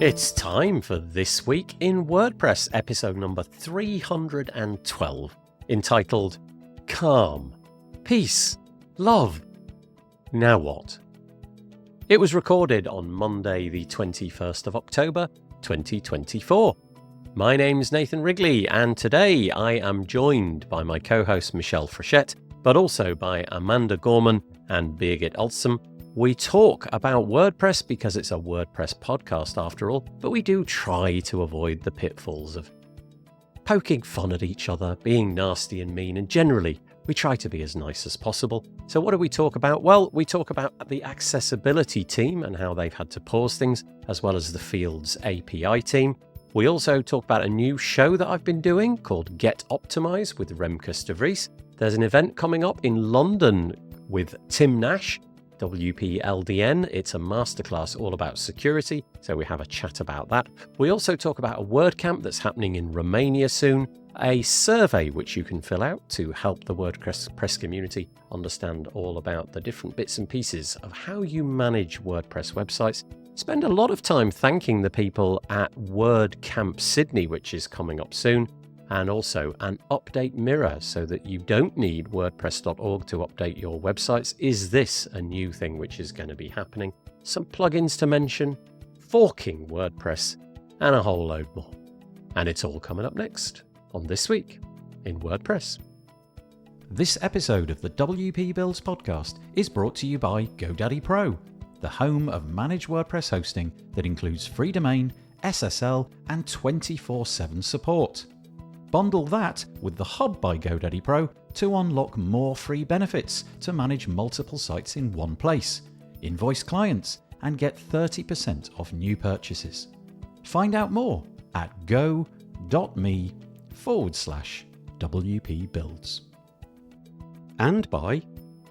It's time for This Week in WordPress, episode number 312, entitled Calm, Peace, Love. Now what? It was recorded on Monday, the 21st of October, 2024. My name's Nathan Wrigley, and today I am joined by my co-host Michelle Frechette, but also by Amanda Gorman and Birgit Alstom. We talk about WordPress because it's a WordPress podcast after all, but we do try to avoid the pitfalls of poking fun at each other, being nasty and mean, and generally we try to be as nice as possible. So what do we talk about? Well, we talk about the accessibility team and how they've had to pause things, as well as the Fields API team. We also talk about a new show that I've been doing called Get Optimize with Remkes de Vries. There's an event coming up in London with Tim Nash, WP-LDN. It's a masterclass all about security, so we have a chat about that. We also talk about a WordCamp that's happening in Romania soon, a survey which you can fill out to help the WordPress community understand all about the different bits and pieces of how you manage WordPress websites. Spend a lot of time thanking the people at WordCamp Sydney, which is coming up soon, and also an update mirror so that you don't need WordPress.org to update your websites. Is this a new thing which is going to be happening? Some plugins to mention, forking WordPress, and a whole load more. And it's all coming up next on This Week in WordPress. This episode of the WP Builds podcast is brought to you by GoDaddy Pro, the home of managed WordPress hosting that includes free domain, SSL, and 24/7 support. Bundle that with the Hub by GoDaddy Pro to unlock more free benefits to manage multiple sites in one place, invoice clients, and get 30% off new purchases. Find out more at go.me/WP Builds. And by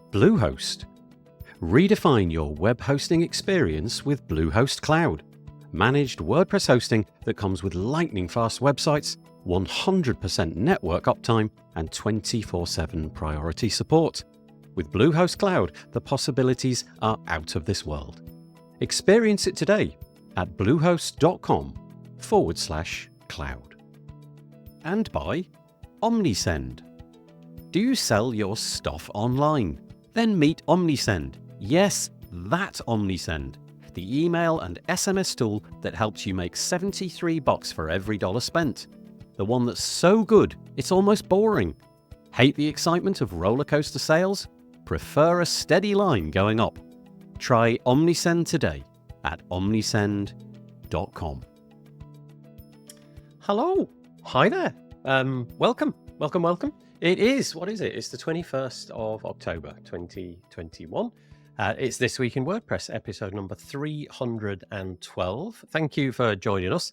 Bluehost. Redefine your web hosting experience with Bluehost Cloud. Managed WordPress hosting that comes with lightning-fast websites, 100% network uptime, and 24/7 priority support. With Bluehost Cloud, the possibilities are out of this world. Experience it today at bluehost.com/cloud. And by Omnisend. Do you sell your stuff online? Then meet Omnisend. Yes, that Omnisend. The email and SMS tool that helps you make $73 for every dollar spent. The one that's so good, it's almost boring. Hate the excitement of roller coaster sales? Prefer a steady line going up? Try Omnisend today at omnisend.com. Hello. Hi there. Welcome. It is, what is it? It's the 21st of October, 2021. It's This Week in WordPress, episode number 312. Thank you for joining us.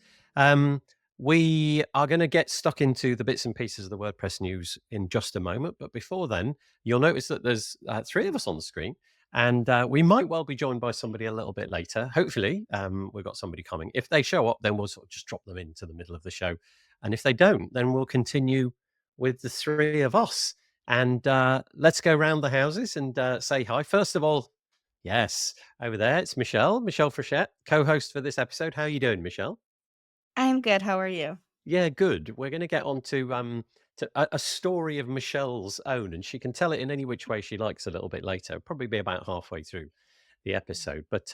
We are going to get stuck into the bits and pieces of the WordPress news in just a moment. But before then, you'll notice that there's three of us on the screen, and we might well be joined by somebody a little bit later. Hopefully, we've got somebody coming. If they show up, then we'll sort of just drop them into the middle of the show. And if they don't, then we'll continue with the three of us. And let's go round the houses and say hi. First of all, yes, over there, it's Michelle Frechette, co-host for this episode. How are you doing, Michelle? I'm good. How are you? Yeah, good. We're going to get on to a story of Michelle's own, and she can tell it in any which way she likes a little bit later. Probably be about halfway through the episode. But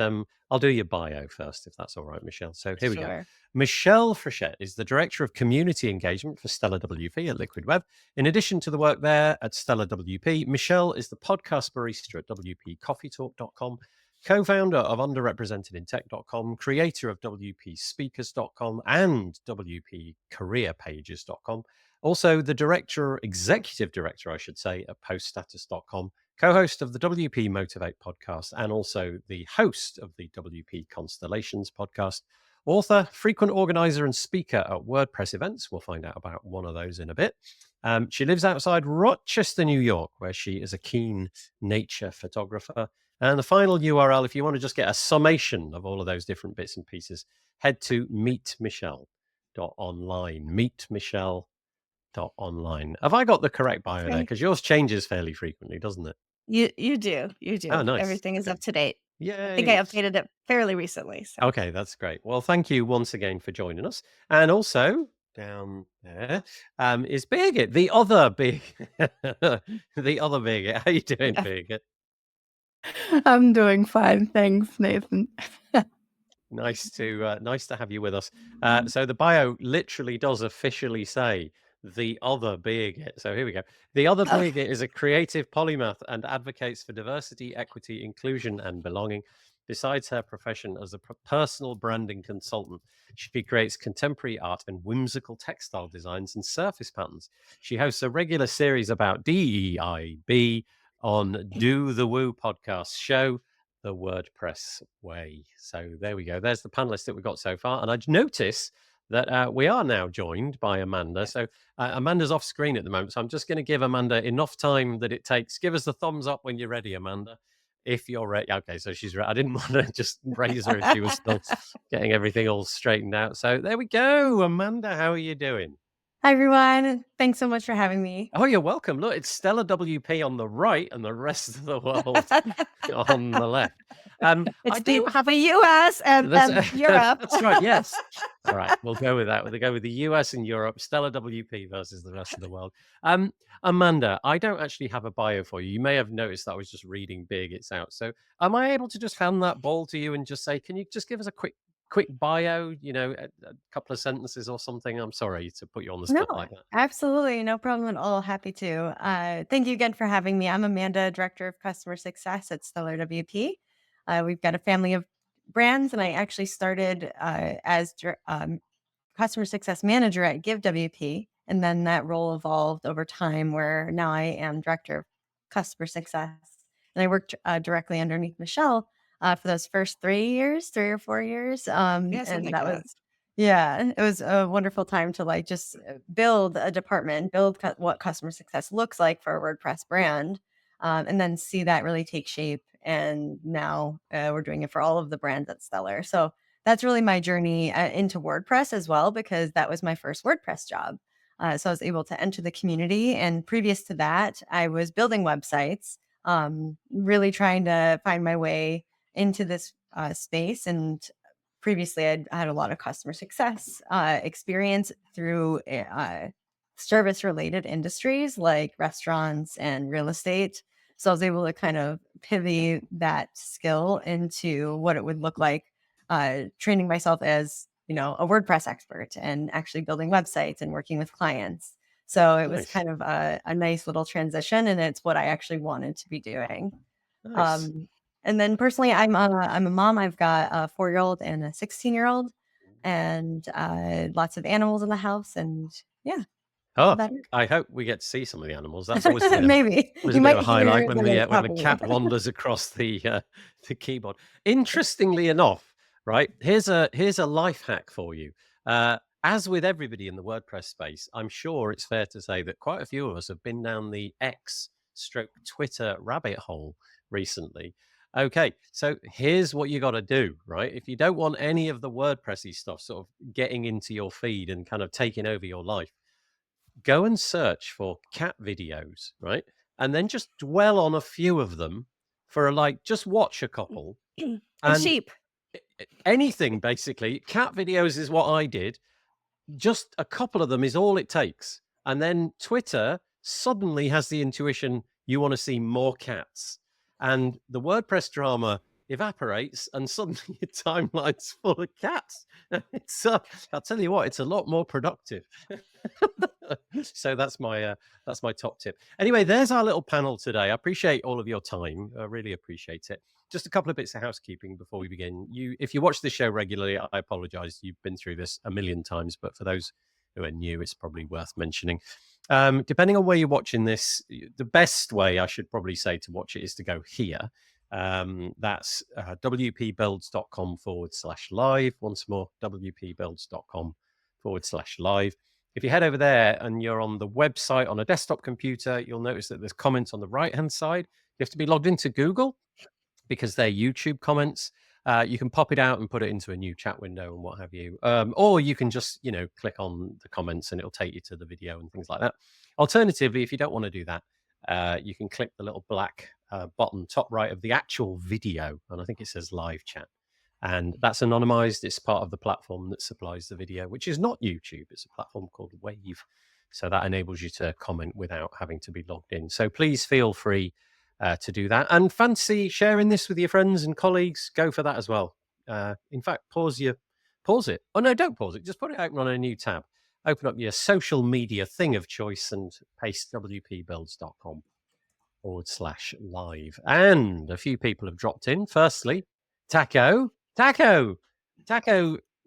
I'll do your bio first, if that's all right, Michelle. So here we go. Sure. Michelle Frechette is the Director of Community Engagement for Stellar WP at Liquid Web. In addition to the work there at Stellar WP, Michelle is the podcast barista at WPCoffeetalk.com, co-founder of underrepresentedintech.com, creator of WPspeakers.com and WPcareerpages.com. Also the executive director, I should say, at poststatus.com, co-host of the WP Motivate podcast, and also the host of the WP Constellations podcast. Author, frequent organizer, and speaker at WordPress events. We'll find out about one of those in a bit. She lives outside Rochester, New York, where she is a keen nature photographer. And the final URL, if you want to just get a summation of all of those different bits and pieces, head to meetmichelle.online. Meetmichelle.online. Have I got the correct bio there? Because yours changes fairly frequently, doesn't it? You do. Oh, nice. Everything is Okay. up to date. I think I Yay. updated it fairly recently. So Okay, that's great. Well, thank you once again for joining us. And also down there is Birgit, the other big, the other Birgit. How you doing, yeah. Birgit? I'm doing fine, thanks, Nathan. Nice to have you with us. So the bio literally does officially say the other Birgit. So here we go. The other Oh, Birgit is a creative polymath and advocates for diversity, equity, inclusion, and belonging. Besides her profession as a personal branding consultant, she creates contemporary art and whimsical textile designs and surface patterns. She hosts a regular series about DEIB on Do the Woo podcast show, the WordPress way. So there we go. There's the panelists that we've got so far. And I notice that we are now joined by Amanda. So Amanda's off screen at the moment. So I'm just going to give Amanda enough time that it takes. Give us the thumbs up when you're ready, Amanda. If you're ready. Okay, so she's ready. I didn't want to just raise her if she was still getting everything all straightened out. So there we go. Amanda, how are you doing? Hi, everyone. Thanks so much for having me. Oh, you're welcome. Look, it's Stella WP on the right and the rest of the world on the left. it's half of US and Europe. That's right. Yes. All right. We'll go with that. We'll go with the US and Europe. Stella WP versus the rest of the world. Amanda, I don't actually have a bio for you. You may have noticed that I was just reading Birgit's out. So, am I able to just hand that ball to you and just say, can you just give us a quick bio? A couple of sentences or something. I'm sorry to put you on the No, spot like that. absolutely. No problem at all. Happy to. Thank you again for having me. I'm Amanda, Director of Customer Success at Stellar WP. We've got a family of brands, and I actually started as Customer Success Manager at Give WP. And then that role evolved over time where now I am Director of Customer Success. And I worked directly underneath Michelle for those first 3 or 4 years. Yeah, something And like that that. was, yeah, it was a wonderful time to like just build a department, build what customer success looks like for a WordPress brand, and then see that really take shape. And now we're doing it for all of the brands at Stellar. So that's really my journey into WordPress as well, because that was my first WordPress job. So I was able to enter the community. And previous to that, I was building websites, really trying to find my way into this space. And previously, I had a lot of customer success experience through service related industries like restaurants and real estate. So I was able to kind of pivot that skill into what it would look like training myself as, a WordPress expert and actually building websites and working with clients. So it was Nice. kind of a nice little transition, and it's what I actually wanted to be doing. Nice. And then personally, I'm a mom. I've got a 4-year-old and a 16-year-old, and lots of animals in the house. And yeah, Oh, that's about it. I hope we get to see some of the animals. That's always a bit of Maybe always you a bit of might a highlight hear when the the noise when the popping cat up. wanders across the keyboard. Interestingly enough, right, here's a life hack for you. As with everybody in the WordPress space, I'm sure it's fair to say that quite a few of us have been down the X stroke Twitter rabbit hole recently. Okay, so here's what you got to do, right? If you don't want any of the WordPressy stuff sort of getting into your feed and kind of taking over your life, go and search for cat videos, right? And then just dwell on a few of them for just watch a couple And and sheep. anything basically. Cat videos is what I did. Just a couple of them is all it takes. And then Twitter suddenly has the intuition you want to see more cats. And the WordPress drama evaporates and suddenly your timeline's full of cats. It's I'll tell you what, it's a lot more productive. So that's my top tip. Anyway, there's our little panel today. I appreciate all of your time. I really appreciate it. Just a couple of bits of housekeeping before we begin. If you watch this show regularly, I apologize. You've been through this a million times, but for those who are new, it's probably worth mentioning. Depending on where you're watching this, the best way I should probably say to watch it is to go here. That's wpbuilds.com/live. Once more, wpbuilds.com/live. If you head over there and you're on the website on a desktop computer, you'll notice that there's comments on the right-hand side. You have to be logged into Google because they're YouTube comments. You can pop it out and put it into a new chat window and what have you. Or you can just, click on the comments and it'll take you to the video and things like that. Alternatively, if you don't want to do that, you can click the little black bottom top right of the actual video, and I think it says live chat. And that's anonymized. It's part of the platform that supplies the video, which is not YouTube. It's a platform called Wave. So that enables you to comment without having to be logged in. So please feel free to do that. And fancy sharing this with your friends and colleagues, go for that as well. In fact, pause it. Oh, no, don't pause it. Just put it open on a new tab. Open up your social media thing of choice and paste wpbuilds.com/live. And a few people have dropped in. Firstly, Taco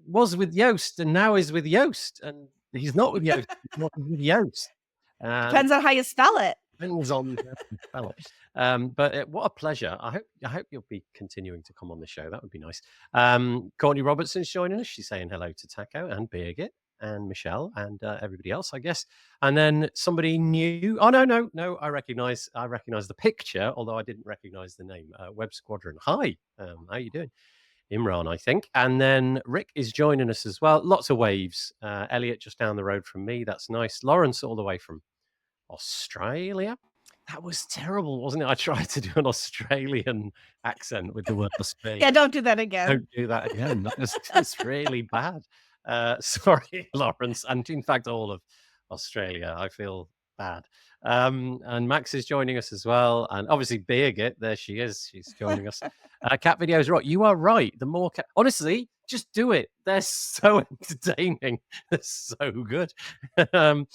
was with Yoast and now is with Yoast. And he's not with Yoast. He's not with Yoast. Depends on how you spell it. Depends on how you spell it. But what a pleasure. I hope you'll be continuing to come on the show. That would be nice. Courtney Robertson's joining us. She's saying hello to Taco and Birgit and Michelle and everybody else, I guess. And then somebody new. Oh, no. I recognize the picture, although I didn't recognize the name. Web Squadron. Hi. How you doing? Imran, I think. And then Rick is joining us as well. Lots of waves. Elliot just down the road from me. That's nice. Lawrence all the way from Australia. That was terrible, wasn't it? I tried to do an Australian accent with the word Australia. Yeah, don't do that again. Don't do that again. That was just really bad. Sorry, Lawrence, and in fact, all of Australia. I feel bad. And Max is joining us as well, and obviously Birgit, there she is. She's joining us. Cat videos, right? You are right. The more honestly, just do it. They're so entertaining. They're so good. And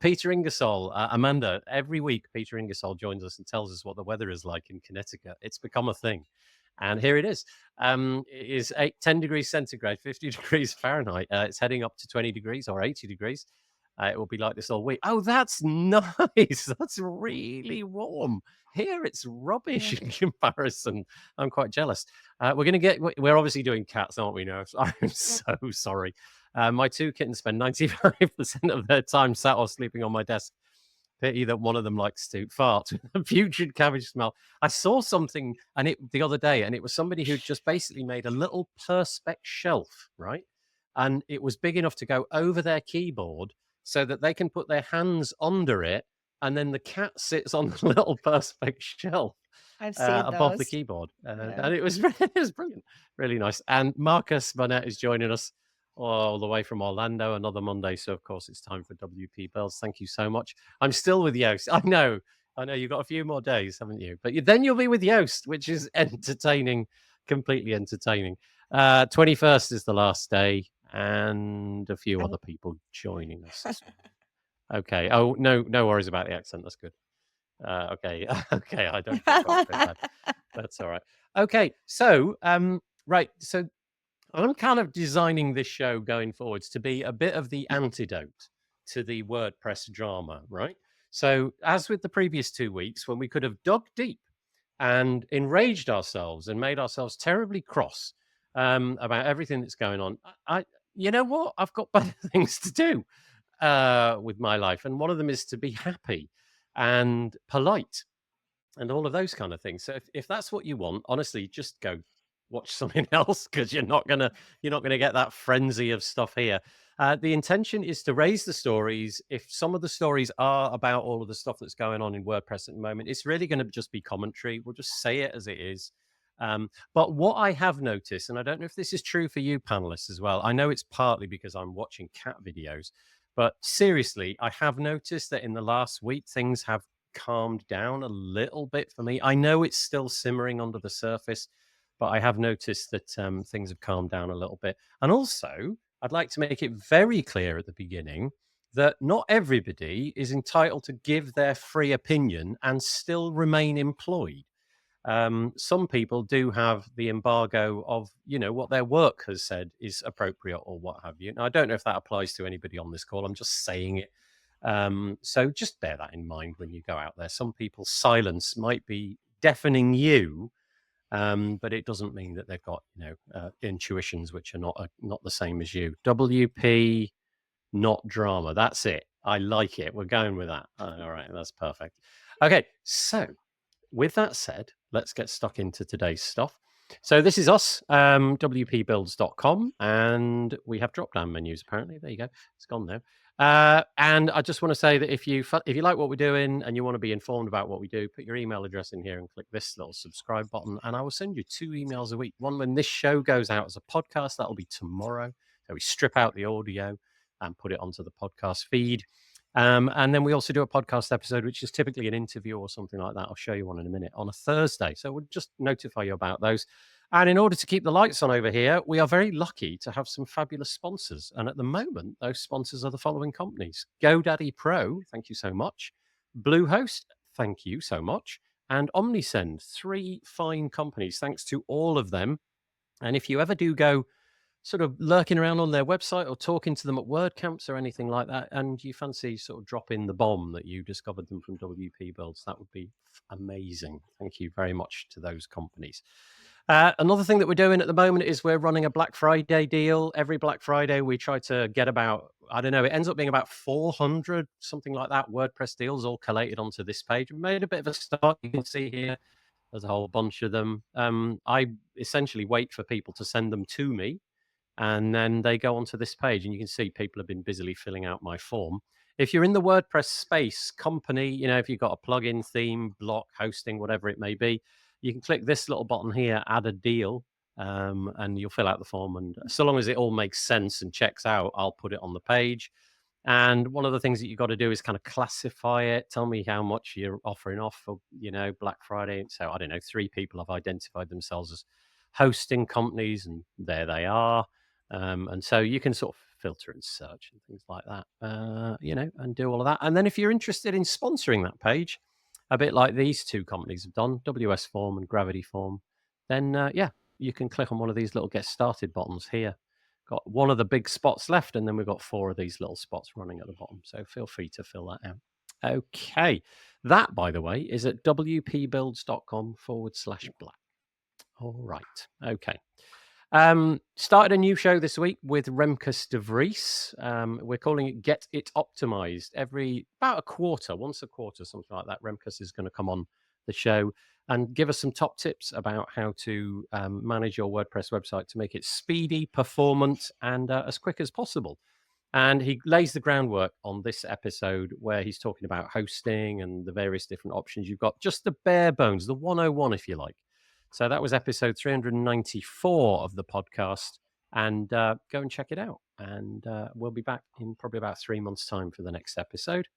Peter Ingersoll, Amanda, every week Peter Ingersoll joins us and tells us what the weather is like in Connecticut. It's become a thing. And here it is. It is 10 degrees centigrade, 50 degrees Fahrenheit. It's heading up to 20 degrees or 80 degrees. It will be like this all week. Oh, that's nice. That's really warm. Here it's rubbish in comparison. I'm quite jealous. We're obviously doing cats, aren't we now? I'm so sorry. My two kittens spend 95% of their time sat or sleeping on my desk. Pity that one of them likes to fart. A putrid cabbage smell. I saw something the other day, and it was somebody who just basically made a little perspex shelf, right? And it was big enough to go over their keyboard so that they can put their hands under it, and then the cat sits on the little perspex shelf I've seen above the those. keyboard. And it was brilliant, really nice. And Marcus Burnett is joining us all the way from Orlando, another Monday. So, of course, it's time for WP Bells. Thank you so much. I'm still with Yoast. I know. You've got a few more days, haven't you? But then you'll be with Yoast, which is entertaining, completely entertaining. 21st is the last day, and a few other people joining us. Okay. Oh, no worries about the accent. That's good. Okay. Okay. I don't. That's all right. Okay. So, right. So I'm kind of designing this show going forwards to be a bit of the antidote to the WordPress drama, right? So as with the previous 2 weeks, when we could have dug deep and enraged ourselves and made ourselves terribly cross about everything that's going on, you know what? I've got better things to do with my life. And one of them is to be happy and polite and all of those kind of things. So if that's what you want, honestly, just go watch something else, because you're not gonna get that frenzy of stuff here. The intention is to raise the stories. If some of the stories are about all of the stuff that's going on in WordPress at the moment, it's really going to just be commentary. We'll just say it as it is. But what I have noticed, and I don't know if this is true for you panelists as well, I know it's partly because I'm watching cat videos, but seriously, I have noticed that in the last week, things have calmed down a little bit for me. I know it's still simmering under the surface, but I have noticed that things have calmed down a little bit. And also, I'd like to make it very clear at the beginning that not everybody is entitled to give their free opinion and still remain employed. Some people do have the embargo of, what their work has said is appropriate or what have you. Now, I don't know if that applies to anybody on this call. I'm just saying it. So just bear that in mind when you go out there. Some people's silence might be deafening you, but it doesn't mean that they've got, intuitions which are not the same as you. WP, not drama. That's it. I like it. We're going with that. All right, that's perfect. Okay, so with that said, let's get stuck into today's stuff. So this is us, wpbuilds.com, and we have drop-down menus, apparently. There you go. It's gone now. And I just want to say that if you like what we're doing and you want to be informed about what we do, put your email address in here and click this little subscribe button, and I will send you 2 emails a week. One when this show goes out as a podcast, that'll be tomorrow. So we strip out the audio and put it onto the podcast feed. And then we also do a podcast episode, which is typically an interview or something like that. I'll show you one in a minute, on a Thursday. So we'll just notify you about those. And in order to keep the lights on over here, we are very lucky to have some fabulous sponsors. And at the moment, those sponsors are the following companies: GoDaddy Pro, thank you so much; Bluehost, thank you so much; and Omnisend, 3 fine companies. Thanks to all of them. And if you ever do go sort of lurking around on their website or talking to them at WordCamps or anything like that, and you fancy sort of dropping the bomb that you discovered them from WP Builds, that would be amazing. Thank you very much to those companies. Another thing that we're doing at the moment is we're running a Black Friday deal. Every Black Friday, we try to get about, I don't know, it ends up being about 400, something like that, WordPress deals all collated onto this page. We made a bit of a start. You can see here, there's a whole bunch of them. I essentially wait for people to send them to me, and then they go onto this page, and you can see people have been busily filling out my form. If you're in the WordPress space company, if you've got a plugin, theme, block, hosting, whatever it may be, you can click this little button here, add a deal, and you'll fill out the form. And so long as it all makes sense and checks out, I'll put it on the page. And one of the things that you've got to do is kind of classify it. Tell me how much you're offering off for, Black Friday. So I don't know, 3 people have identified themselves as hosting companies, and there they are. And so you can sort of filter and search and things like that, and do all of that. And then if you're interested in sponsoring that page, a bit like these 2 companies have done, WS Form and Gravity Form, then you can click on one of these little get started buttons here. Got one of the big spots left, and then we've got 4 of these little spots running at the bottom. So feel free to fill that out. Okay. That, by the way, is at wpbuilds.com/black. All right. Okay. Started a new show this week with Remkes de Vries. We're calling it Get It Optimized. About a quarter, once a quarter, something like that, Remkes is going to come on the show and give us some top tips about how to manage your WordPress website to make it speedy, performant, and as quick as possible. And he lays the groundwork on this episode where he's talking about hosting and the various different options you've got, just the bare bones, the 101, if you like. So that was episode 394 of the podcast, and go and check it out. And we'll be back in probably about 3 months' time for the next episode.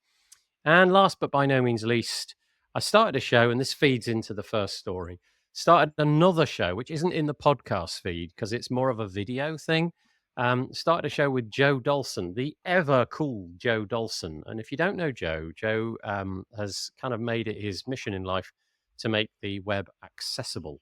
And last but by no means least, I started a show, and this feeds into the first story. Started another show, which isn't in the podcast feed because it's more of a video thing. Started a show with Joe Dolson, the ever cool Joe Dolson. And if you don't know Joe has kind of made it his mission in life to make the web accessible.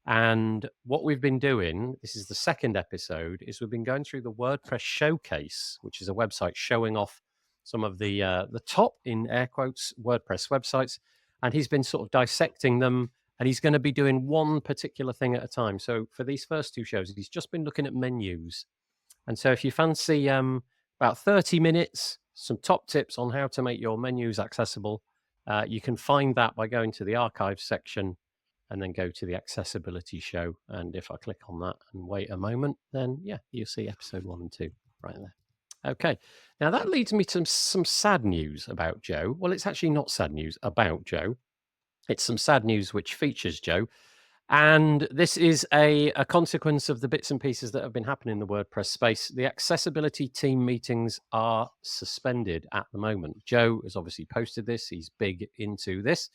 And what we've been doing, this is the second episode, is we've been going through the WordPress Showcase, which is a website showing off some of the top, in air quotes, WordPress websites. And he's been sort of dissecting them, and he's going to be doing one particular thing at a time. So for these first 2 shows, he's just been looking at menus. And so if you fancy about 30 minutes, some top tips on how to make your menus accessible, you can find that by going to the archives section and then go to the accessibility show. And if I click on that and wait a moment, then you'll see episode 1 and 2 right there. Okay, now that leads me to some sad news about Joe. Well, it's actually not sad news about Joe. It's some sad news which features Joe. And this is a consequence of the bits and pieces that have been happening in the WordPress space. The accessibility team meetings are suspended at the moment. Joe has obviously posted this. He's big into this.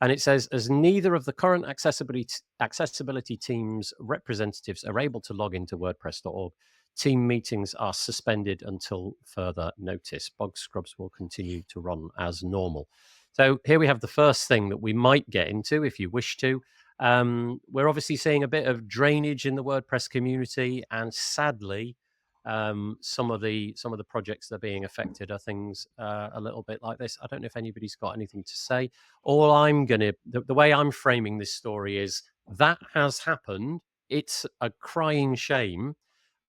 And it says, as neither of the current accessibility team's representatives are able to log into WordPress.org, team meetings are suspended until further notice. Bug scrubs will continue to run as normal. So here we have the first thing that we might get into if you wish to. We're obviously seeing a bit of drainage in the WordPress community, and sadly, some of the projects that are being affected are things a little bit like this. I don't know if anybody's got anything to say. All I'm gonna, the way I'm framing this story is that has happened. It's a crying shame,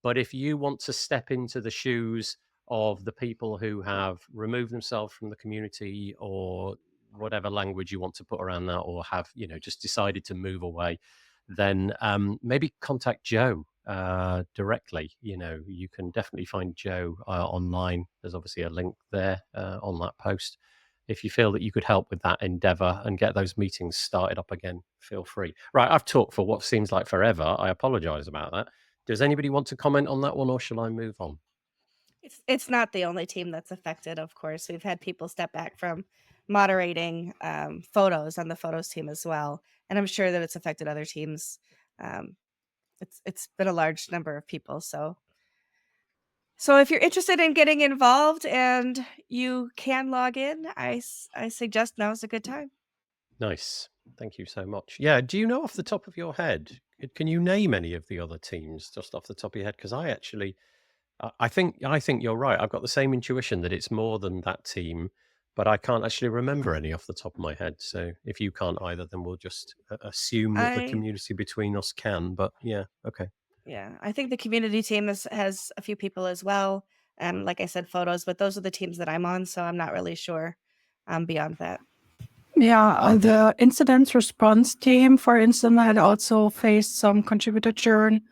but if you want to step into the shoes of the people who have removed themselves from the community, or whatever language you want to put around that, or have just decided to move away, then maybe contact Joe. directly. You can definitely find Joe online. There's obviously a link there on that post. If you feel that you could help with that endeavor and get those meetings started up again, feel free. Right, I've talked for what seems like forever. I apologize about that. Does anybody want to comment on that one, or shall I move on? It's not the only team that's affected, of course. We've had people step back from moderating photos on the photos team as well, and I'm sure that it's affected other teams. Um, it's been a large number of people, so if you're interested in getting involved and you can log in, I suggest now is a good time. Nice. Thank you so much. Yeah. Do you know off the top of your head, can you name any of the other teams just off the top of your head? Because I think you're right. I've got the same intuition that it's more than that team, but I can't actually remember any off the top of my head. So if you can't either, then we'll just assume that the I community between us can. But yeah, okay. Yeah, I think the community team has a few people as well, and like I said, photos, but those are the teams that I'm on, so I'm not really sure beyond that. Yeah, The incident response team, for instance, had also faced some contributor churn.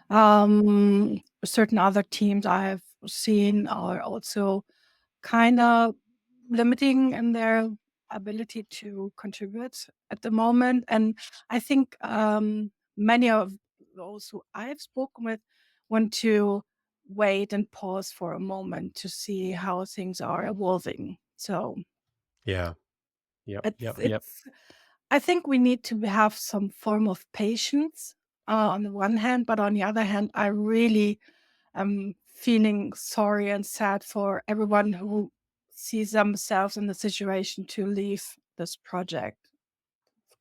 Certain other teams I have seen are also kind of limiting in their ability to contribute at the moment. And I think many of those who I've spoken with want to wait and pause for a moment to see how things are evolving. So Yeah. Yep. it's I think we need to have some form of patience on the one hand, but on the other hand, I really am feeling sorry and sad for everyone who sees themselves in the situation to leave this project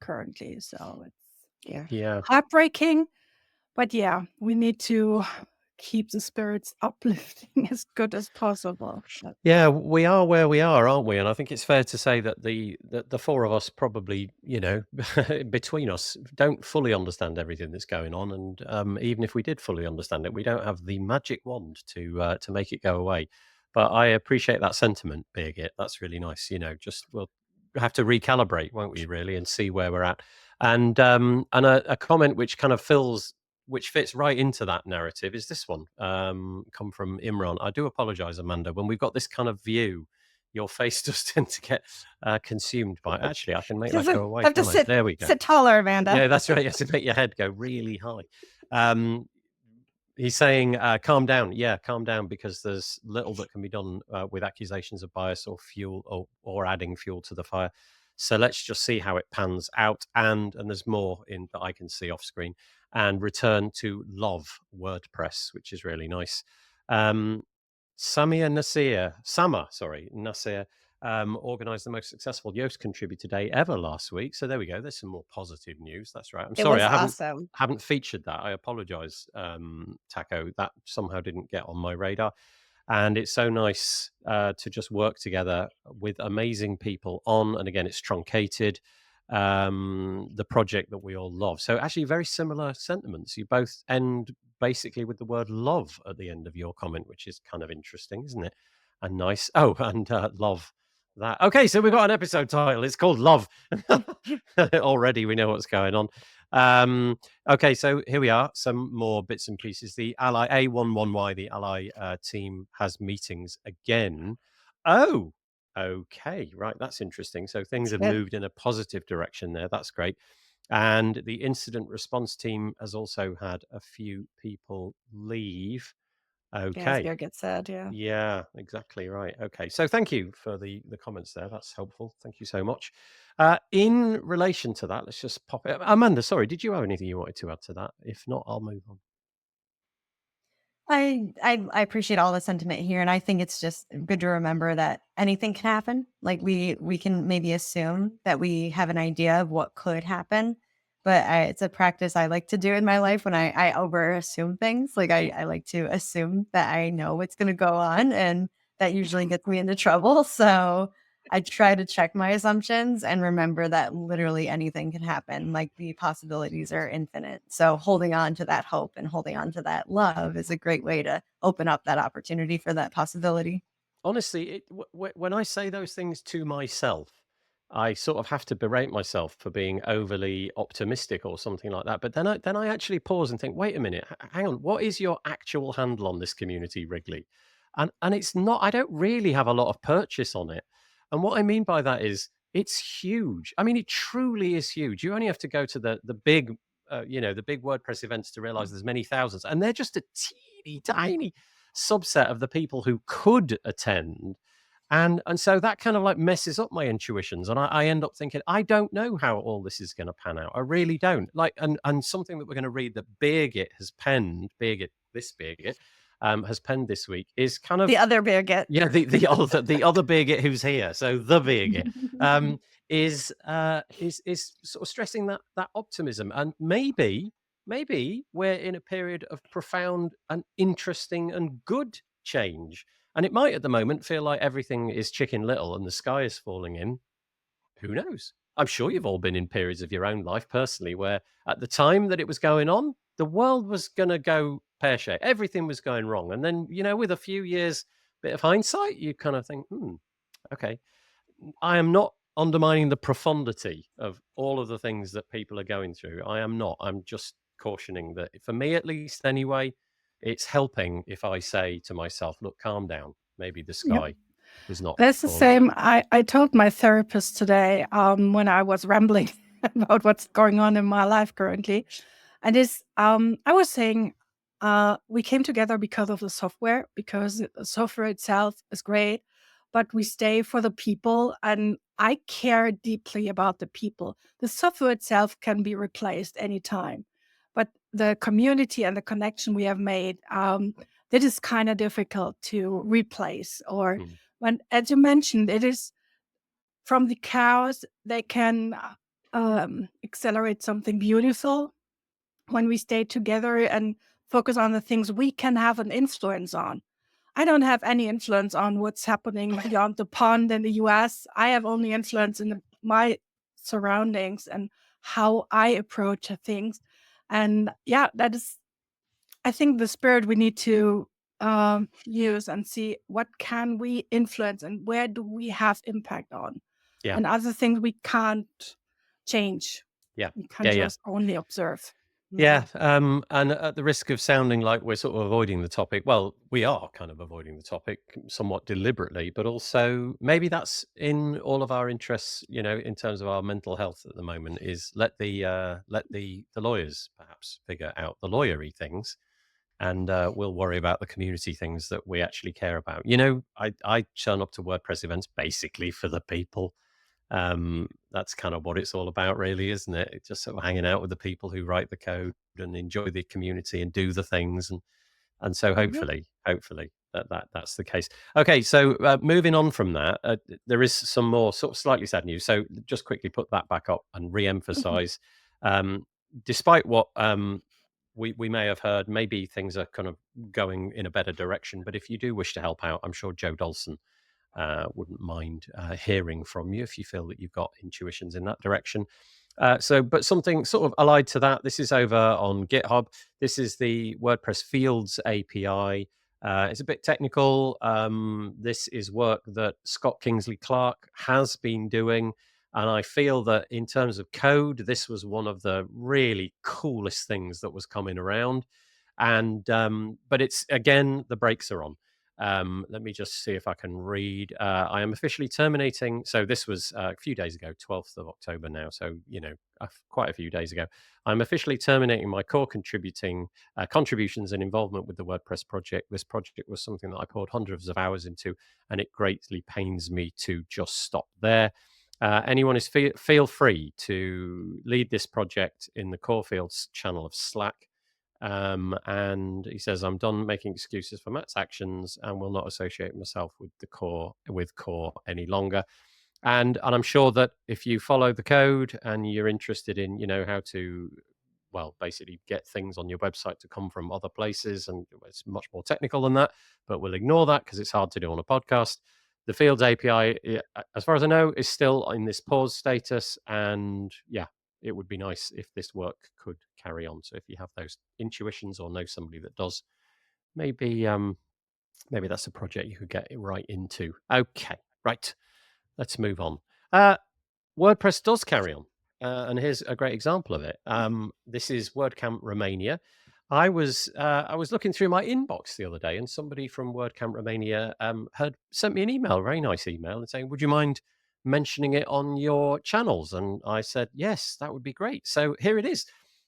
currently. So it's Yeah. heartbreaking, but yeah, we need to keep the spirits uplifting as good as possible. Yeah, we are where we are, aren't we? And I think it's fair to say that the four of us probably, between us, don't fully understand everything that's going on. And even if we did fully understand it, we don't have the magic wand to make it go away. But I appreciate that sentiment, Birgit. That's really nice. Just we'll have to recalibrate, won't we? Really, and see where we're at. And a comment which fits right into that narrative is this one, come from Imran. I do apologize, Amanda. When we've got this kind of view, your face does tend to get consumed by. Actually, I can make that go away. Have to Can't I? There we go. sit taller, Amanda. Yeah, that's right. You have to make your head go really high. He's saying, calm down. Yeah, calm down, because there's little that can be done with accusations of bias or fuel or adding fuel to the fire. So let's just see how it pans out. And there's more in that I can see off screen. And return to love WordPress, which is really nice. Samia Nasir, organized the most successful Yoast contributor day ever last week. So there we go. There's some more positive news. That's right. I'm sorry, was I awesome. haven't featured that. I apologize, Taco. That somehow didn't get on my radar. And it's so nice to just work together with amazing people on, and again, it's truncated, the project that we all love. So actually very similar sentiments. You both end basically with the word love at the end of your comment, which is kind of interesting, isn't it? And nice. Oh, and love that. Okay, so we've got an episode title. It's called Love. Already we know what's going on. Okay, so here we are. Some more bits and pieces. The Ally A11Y, the Ally team has meetings again. Oh, okay, right. That's interesting. So things have good. moved in a positive direction there. That's great. And the incident response team has also had a few people leave. Yeah, as Okay. Birgit said, yeah. Yeah, exactly right. Okay, so thank you for the comments there. That's helpful. Thank you so much. In relation to that, let's just pop it. Amanda, sorry, did you have anything you wanted to add to that? If not, I'll move on. I appreciate all the sentiment here, and I think it's just good to remember that anything can happen. Like we can maybe assume that we have an idea of what could happen, but it's a practice I like to do in my life when I over assume things. Like I like to assume that I know what's going to go on, and that usually gets me into trouble. So I try to check my assumptions and remember that literally anything can happen. Like the possibilities are infinite. So holding on to that hope and holding on to that love is a great way to open up that opportunity for that possibility. Honestly, when I say those things to myself, I sort of have to berate myself for being overly optimistic or something like that. But then I actually pause and think, wait a minute, hang on, what is your actual handle on this community, Wrigley? And it's not. I don't really have a lot of purchase on it. And what I mean by that is it's huge. I mean, it truly is huge. You only have to go to the big, the big WordPress events to realize there's many thousands, and they're just a teeny tiny subset of the people who could attend. And so that kind of like messes up my intuitions, and I end up thinking I don't know how all this is going to pan out. I really don't. Like, and something that we're going to read that Birgit has penned, Birgit has penned this week is kind of The other Birgit. yeah, the other Birgit who's here. So the Birgit is sort of stressing that optimism, and maybe we're in a period of profound and interesting and good change. And it might at the moment feel like everything is Chicken Little and the sky is falling in. Who knows? I'm sure you've all been in periods of your own life personally where at the time that it was going on, the world was going to go pear-shaped. Everything was going wrong. And then, with a few years bit of hindsight, you kind of think, okay, I am not undermining the profundity of all of the things that people are going through. I am not. I'm just cautioning that for me, at least anyway, it's helping if I say to myself, look, calm down. Maybe the Yep. sky was not That's the falling. same. I told my therapist today when I was rambling about what's going on in my life currently. And I was saying we came together because of the software, because the software itself is great, but we stay for the people. And I care deeply about the people. The software itself can be replaced anytime. But the community and the connection we have made, that is kind of difficult to replace. Or when, as you mentioned, it is from the chaos, they can accelerate something beautiful when we stay together and focus on the things we can have an influence on. I don't have any influence on what's happening beyond the pond in the US. I have only influence in my surroundings and how I approach things. And yeah, that is, I think, the spirit we need to use and see what can we influence and where do we have impact on. Yeah. And other things we can't change. Yeah. We can Yeah. just only observe. Yeah, and at the risk of sounding like we're sort of avoiding the topic, well, we are kind of avoiding the topic somewhat deliberately, but also maybe that's in all of our interests, in terms of our mental health at the moment, is let the lawyers perhaps figure out the lawyery things, and we'll worry about the community things that we actually care about. I turn up to WordPress events basically for the people. That's kind of what it's all about, really, isn't it? It's just sort of hanging out with the people who write the code and enjoy the community and do the things, and so hopefully that's the case. Okay, so moving on from that, there is some more sort of slightly sad news. So just quickly put that back up and re-emphasize, despite what we may have heard, maybe things are kind of going in a better direction. But if you do wish to help out, I'm sure Joe Dolson wouldn't mind hearing from you if you feel that you've got intuitions in that direction. But something sort of allied to that, this is over on GitHub. This is the WordPress Fields API. It's a bit technical. This is work that Scott Kingsley Clark has been doing. And I feel that in terms of code, this was one of the really coolest things that was coming around. And but it's, again, the brakes are on. Let me just see if I can read. I am officially terminating. So this was a few days ago, 12th of October now. So, quite a few days ago. I'm officially terminating my core contributions and involvement with the WordPress project. This project was something that I poured hundreds of hours into, and it greatly pains me to just stop there. Anyone is feel free to lead this project in the Core Fields channel of Slack. And he says, I'm done making excuses for Matt's actions and will not associate myself with core any longer. And I'm sure that if you follow the code and you're interested in, how to, well, basically get things on your website to come from other places, and it's much more technical than that, but we'll ignore that because it's hard to do on a podcast. The Fields API, as far as I know, is still in this pause status. And yeah, it would be nice if this work could carry on. So if you have those intuitions or know somebody that does, maybe that's a project you could get right into. Okay, right. Let's move on. WordPress does carry on. And here's a great example of it. This is WordCamp Romania. I was looking through my inbox the other day, and somebody from WordCamp Romania had sent me an email, a very nice email, and saying, "Would you mind mentioning it on your channels?" And I said, "Yes, that would be great." So here it is.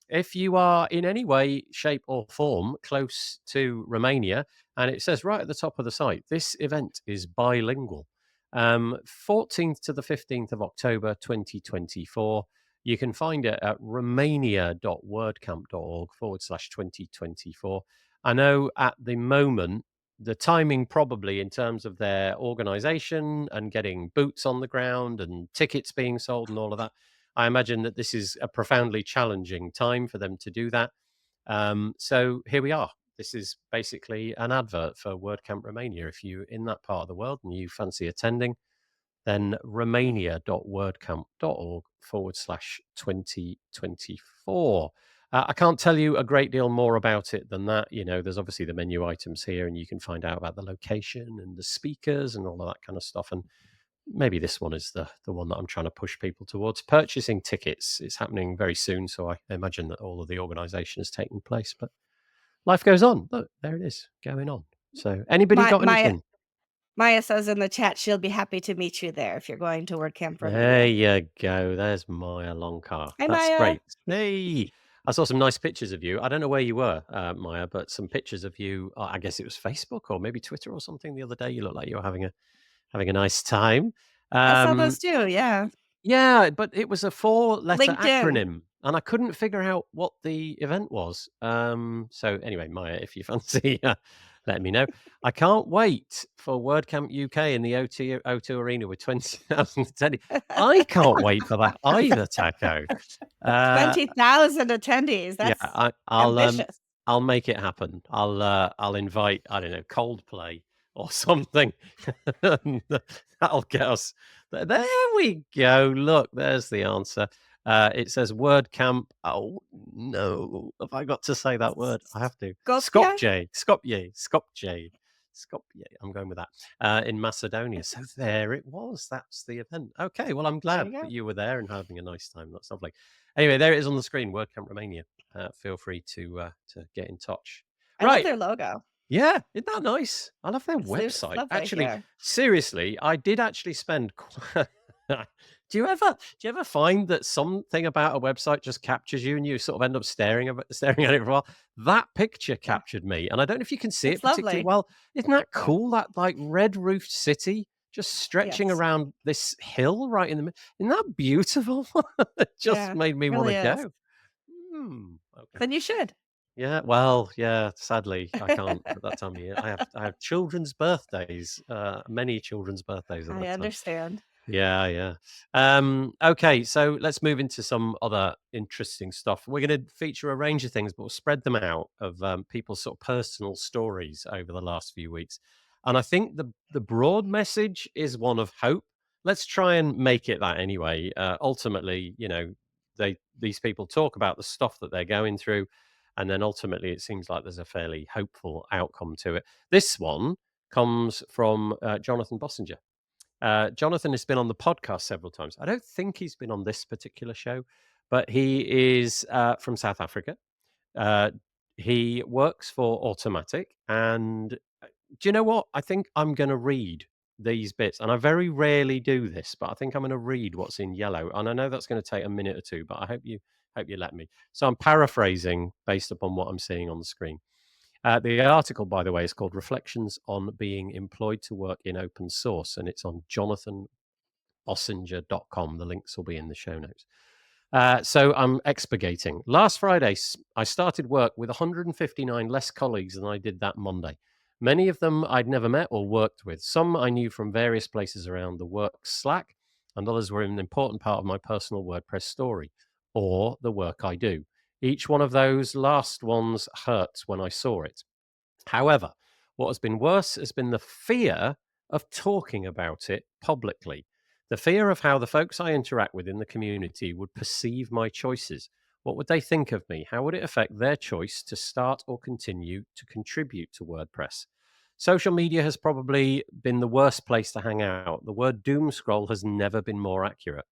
If you are in any way, shape, or form close to Romania, and it says right at the top of the site, this event is bilingual. 14th to the 15th of October 2024. You can find it at romania.wordcamp.org/2024. I know at the moment, the timing probably in terms of their organization and getting boots on the ground and tickets being sold and all of that, I imagine that this is a profoundly challenging time for them to do that. So here we are. This is basically an advert for WordCamp Romania. If you're in that part of the world and you fancy attending, then romania.wordcamp.org/2024. I can't tell you a great deal more about it than that. There's obviously the menu items here, and you can find out about the location and the speakers and all of that kind of stuff. And maybe this one is the one that I'm trying to push people towards. Purchasing tickets is happening very soon, so I imagine that all of the organisation is taking place. But life goes on. Look, there it is, going on. So anybody got anything? Maya says in the chat she'll be happy to meet you there if you're going to WordCamp There Romania. you go. There's Maya Longcar. Hi, That's Maya. great. Hey, I saw some nice pictures of you. I don't know where you were, Maya, but some pictures of you. I guess it was Facebook or maybe Twitter or something the other day. You look like you were having a nice time. I saw those too. Yeah. Yeah, but it was a 4-letter LinkedIn. acronym, and I couldn't figure out what the event was. So anyway, Maya, if you fancy, let me know. I can't wait for WordCamp UK in the O2 Arena with 20,000 attendees. I can't wait for that either, Taco. 20,000 attendees. That's ambitious. I'll make it happen. I'll invite, I don't know, Coldplay or something. That'll get us. There we go. Look, there's the answer. It says WordCamp. Oh no, have I got to say that word? I have to. Skopje. I'm going with that. In Macedonia. So there it was. That's the event. Okay, well, I'm glad that you were there and having a nice time. That's lovely. Anyway, there it is on the screen. WordCamp Romania. Feel free to get in touch. I love their logo. Yeah, isn't that nice? I love their website. lovely, Actually, yeah. Seriously, I did actually spend. Do you ever find that something about a website just captures you and you sort of end up staring at it for a while? That picture captured me, and I don't know if you can see it particularly well. Isn't that cool? That like red roofed city just stretching around this hill right in the middle. Isn't that beautiful? It just made me want to go. Okay. Then you should. Yeah, well, yeah, sadly, I can't at that time of year. I have children's birthdays, many children's birthdays at that time. I understand. Yeah. Okay, so let's move into some other interesting stuff. We're going to feature a range of things, but we'll spread them out of people's sort of personal stories over the last few weeks. And I think the broad message is one of hope. Let's try and make it that anyway. Ultimately, these people talk about the stuff that they're going through, and then ultimately it seems like there's a fairly hopeful outcome to it. This one comes from Jonathan Bossinger. Jonathan has been on the podcast several times. I don't think he's been on this particular show, but he is from South Africa. He works for Automatic. And do you know what? I think I'm going to read these bits. And I very rarely do this, but I think I'm going to read what's in yellow. And I know that's going to take a minute or two, but I hope you let me. So I'm paraphrasing based upon what I'm seeing on the screen. The article, by the way, is called Reflections on Being Employed to Work in Open Source, and it's on jonathanbossinger.com. The links will be in the show notes. So I'm expurgating. Last Friday, I started work with 159 less colleagues than I did that Monday. Many of them I'd never met or worked with. Some I knew from various places around the work Slack, and others were an important part of my personal WordPress story or the work I do. Each one of those last ones hurt when I saw it. However, what has been worse has been the fear of talking about it publicly. The fear of how the folks I interact with in the community would perceive my choices. What would they think of me? How would it affect their choice to start or continue to contribute to WordPress? Social media has probably been the worst place to hang out. The word doom scroll has never been more accurate.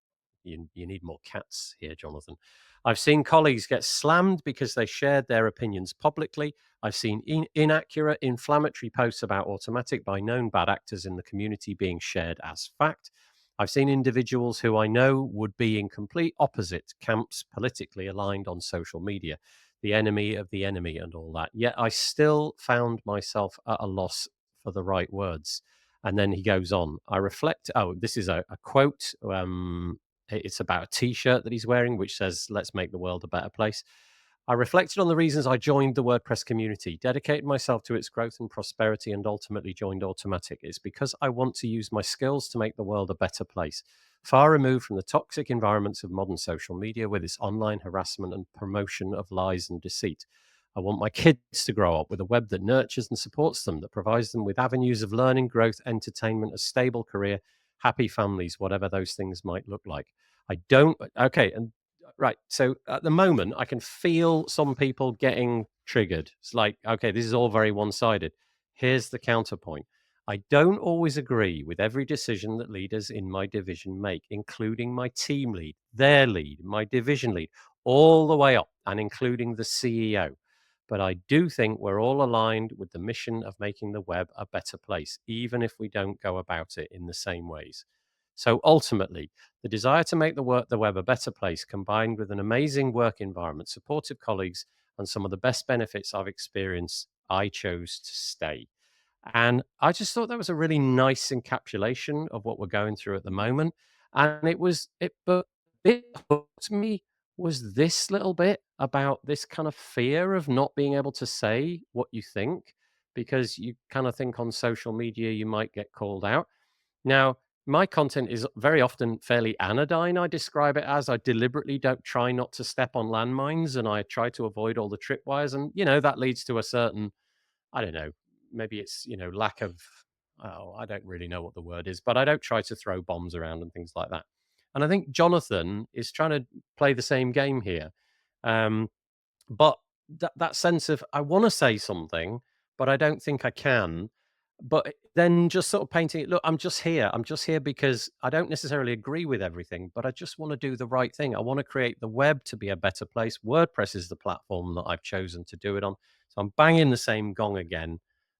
You need more cats here, Jonathan. I've seen colleagues get slammed because they shared their opinions publicly. I've seen inaccurate, inflammatory posts about Automatic by known bad actors in the community being shared as fact. I've seen individuals who I know would be in complete opposite camps politically aligned on social media, the enemy of the enemy and all that. Yet I still found myself at a loss for the right words. And then he goes on. I reflect. Oh, this is a quote. It's about a T-shirt that he's wearing, which says, "Let's make the world a better place." I reflected on the reasons I joined the WordPress community, dedicated myself to its growth and prosperity, and ultimately joined Automatic. It's because I want to use my skills to make the world a better place, far removed from the toxic environments of modern social media with its online harassment and promotion of lies and deceit. I want my kids to grow up with a web that nurtures and supports them, that provides them with avenues of learning, growth, entertainment, a stable career, happy families, whatever those things might look like. I don't, okay, and right. So at the moment, I can feel some people getting triggered. It's like, okay, this is all very one-sided. Here's the counterpoint. I don't always agree with every decision that leaders in my division make, including my team lead, their lead, my division lead, all the way up, and including the CEO. But I do think we're all aligned with the mission of making the web a better place, even if we don't go about it in the same ways. So ultimately, the desire to make the web a better place, combined with an amazing work environment, supportive colleagues, and some of the best benefits I've experienced, I chose to stay. And I just thought that was a really nice encapsulation of what we're going through at the moment. And but it hooked me was this little bit about this kind of fear of not being able to say what you think, because you kind of think on social media you might get called out. Now, my content is very often fairly anodyne, I describe it as. I deliberately don't try not to step on landmines, and I try to avoid all the tripwires. And, that leads to a certain, I don't know, maybe it's, lack of, oh, I don't really know what the word is, but I don't try to throw bombs around and things like that. And I think Jonathan is trying to play the same game here. But that sense of, I want to say something, but I don't think I can. But then just sort of painting it, look, I'm just here. I'm just here because I don't necessarily agree with everything, but I just want to do the right thing. I want to create the web to be a better place. WordPress is the platform that I've chosen to do it on. So I'm banging the same gong again,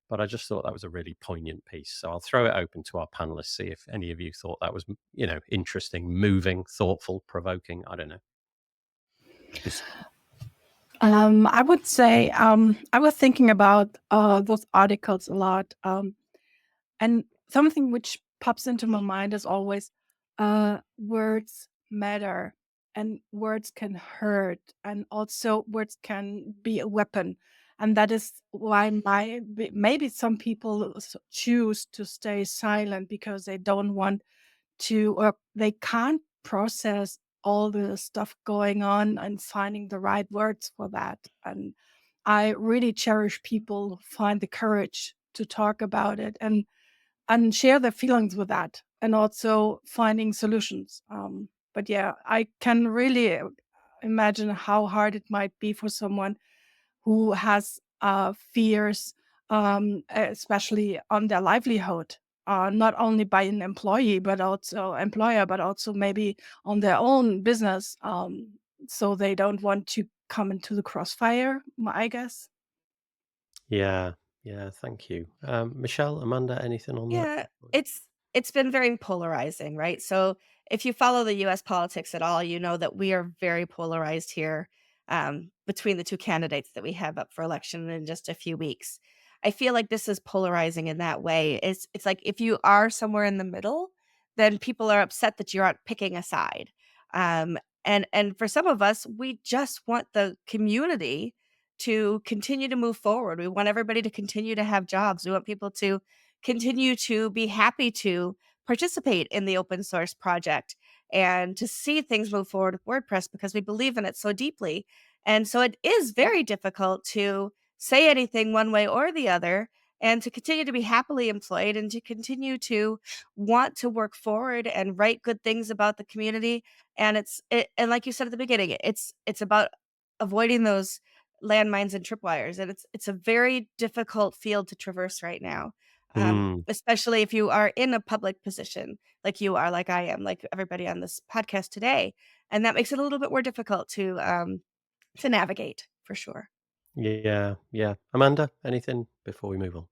but I just thought that was a really poignant piece. So I'll throw it open to our panelists, see if any of you thought that was, interesting, moving, thoughtful, provoking. I don't know. I would say I was thinking about those articles a lot, and something which pops into my mind is always words matter, and words can hurt, and also words can be a weapon. And that is why maybe some people choose to stay silent because they don't want to, or they can't process all the stuff going on and finding the right words for that. And I really cherish people who find the courage to talk about it and share their feelings with that, and also finding solutions. But yeah, I can really imagine how hard it might be for someone who has fears, especially on their livelihood, not only by an employee, but also employer, but also maybe on their own business. So they don't want to come into the crossfire, I guess. Yeah. Yeah. Thank you. Michelle, Amanda, anything on that? Yeah, it's been very polarizing, right? So if you follow the US politics at all, you know that we are very polarized here, between the two candidates that we have up for election in just a few weeks. I feel like this is polarizing in that way. It's like if you are somewhere in the middle, then people are upset that you aren't picking a side. And for some of us, we just want the community to continue to move forward. We want everybody to continue to have jobs. We want people to continue to be happy to participate in the open source project and to see things move forward with WordPress because we believe in it so deeply. And so it is very difficult to say anything one way or the other and to continue to be happily employed and to continue to want to work forward and write good things about the community. And and like you said at the beginning, it's about avoiding those landmines and tripwires. And it's a very difficult field to traverse right now. especially if you are in a public position, like you are, like I am, like everybody on this podcast today, and that makes it a little bit more difficult to navigate for sure. Yeah, yeah. Amanda, anything before we move on?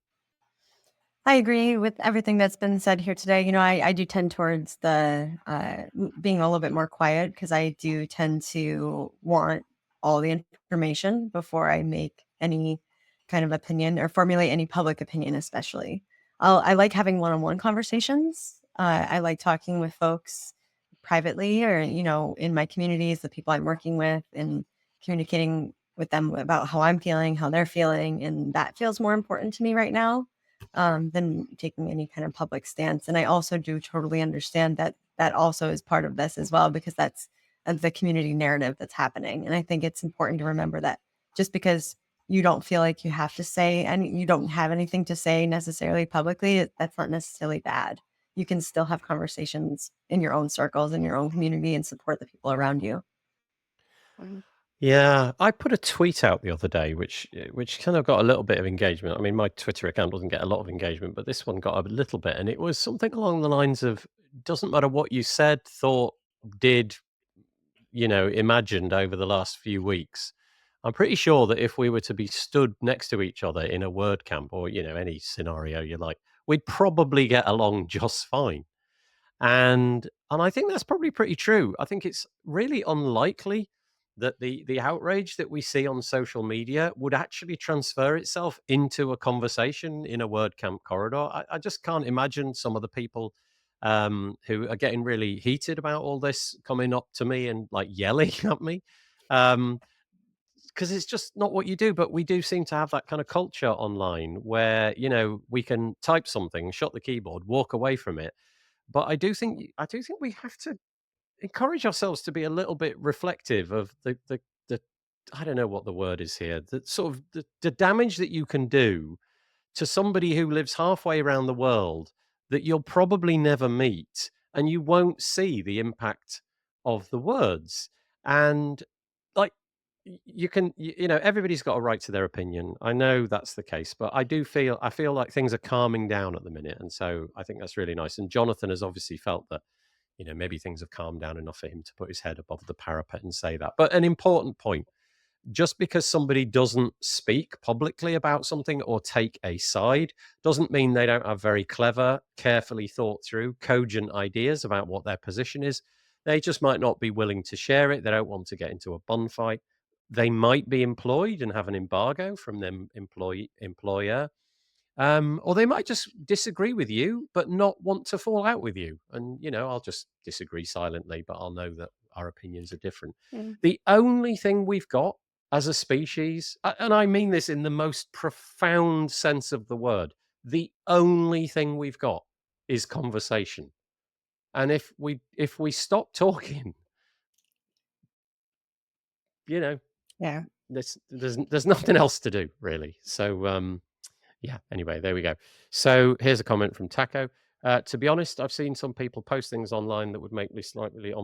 I agree with everything that's been said here today. I do tend towards the being a little bit more quiet because I do tend to want all the information before I make any kind of opinion or formulate any public opinion, especially. I like having one-on-one conversations. I like talking with folks privately or, in my communities, the people I'm working with, and communicating with them about how I'm feeling, how they're feeling. And that feels more important to me right now than taking any kind of public stance. And I also do totally understand that that also is part of this as well, because that's the community narrative that's happening. And I think it's important to remember that just because you don't feel like you have to say and you don't have anything to say necessarily publicly, that's not necessarily bad. You can still have conversations in your own circles, in your own community, and support the people around you. Mhm. Yeah, I put a tweet out the other day, which kind of got a little bit of engagement. I mean, my Twitter account doesn't get a lot of engagement, but this one got a little bit, and it was something along the lines of, "Doesn't matter what you said, thought, did, imagined over the last few weeks. I'm pretty sure that if we were to be stood next to each other in a word camp or, any scenario you like, we'd probably get along just fine." And I think that's probably pretty true. I think it's really unlikely that the outrage that we see on social media would actually transfer itself into a conversation in a WordCamp corridor. I just can't imagine some of the people who are getting really heated about all this coming up to me and like yelling at me. Because it's just not what you do, but we do seem to have that kind of culture online where we can type something, shut the keyboard, walk away from it. But I do think we have to encourage ourselves to be a little bit reflective of the I don't know what the word is here, the sort of the damage that you can do to somebody who lives halfway around the world that you'll probably never meet, and you won't see the impact of the words. And like everybody's got a right to their opinion. I know that's the case, but I feel like things are calming down at the minute, and so I think that's really nice. And Jonathan has obviously felt that maybe things have calmed down enough for him to put his head above the parapet and say that. But an important point: just because somebody doesn't speak publicly about something or take a side doesn't mean they don't have very clever, carefully thought through, cogent ideas about what their position is. They just might not be willing to share it. They don't want to get into a bun fight. They might be employed and have an embargo from them employer. Or they might just disagree with you, but not want to fall out with you. And, I'll just disagree silently, but I'll know that our opinions are different. Mm. The only thing we've got as a species, and I mean this in the most profound sense of the word, the only thing we've got is conversation. And if we stop talking, you know, Yeah. there's nothing else to do really. So yeah, anyway, there we go. So here's a comment from Taco. To be honest, I've seen some people post things online that would make me slightly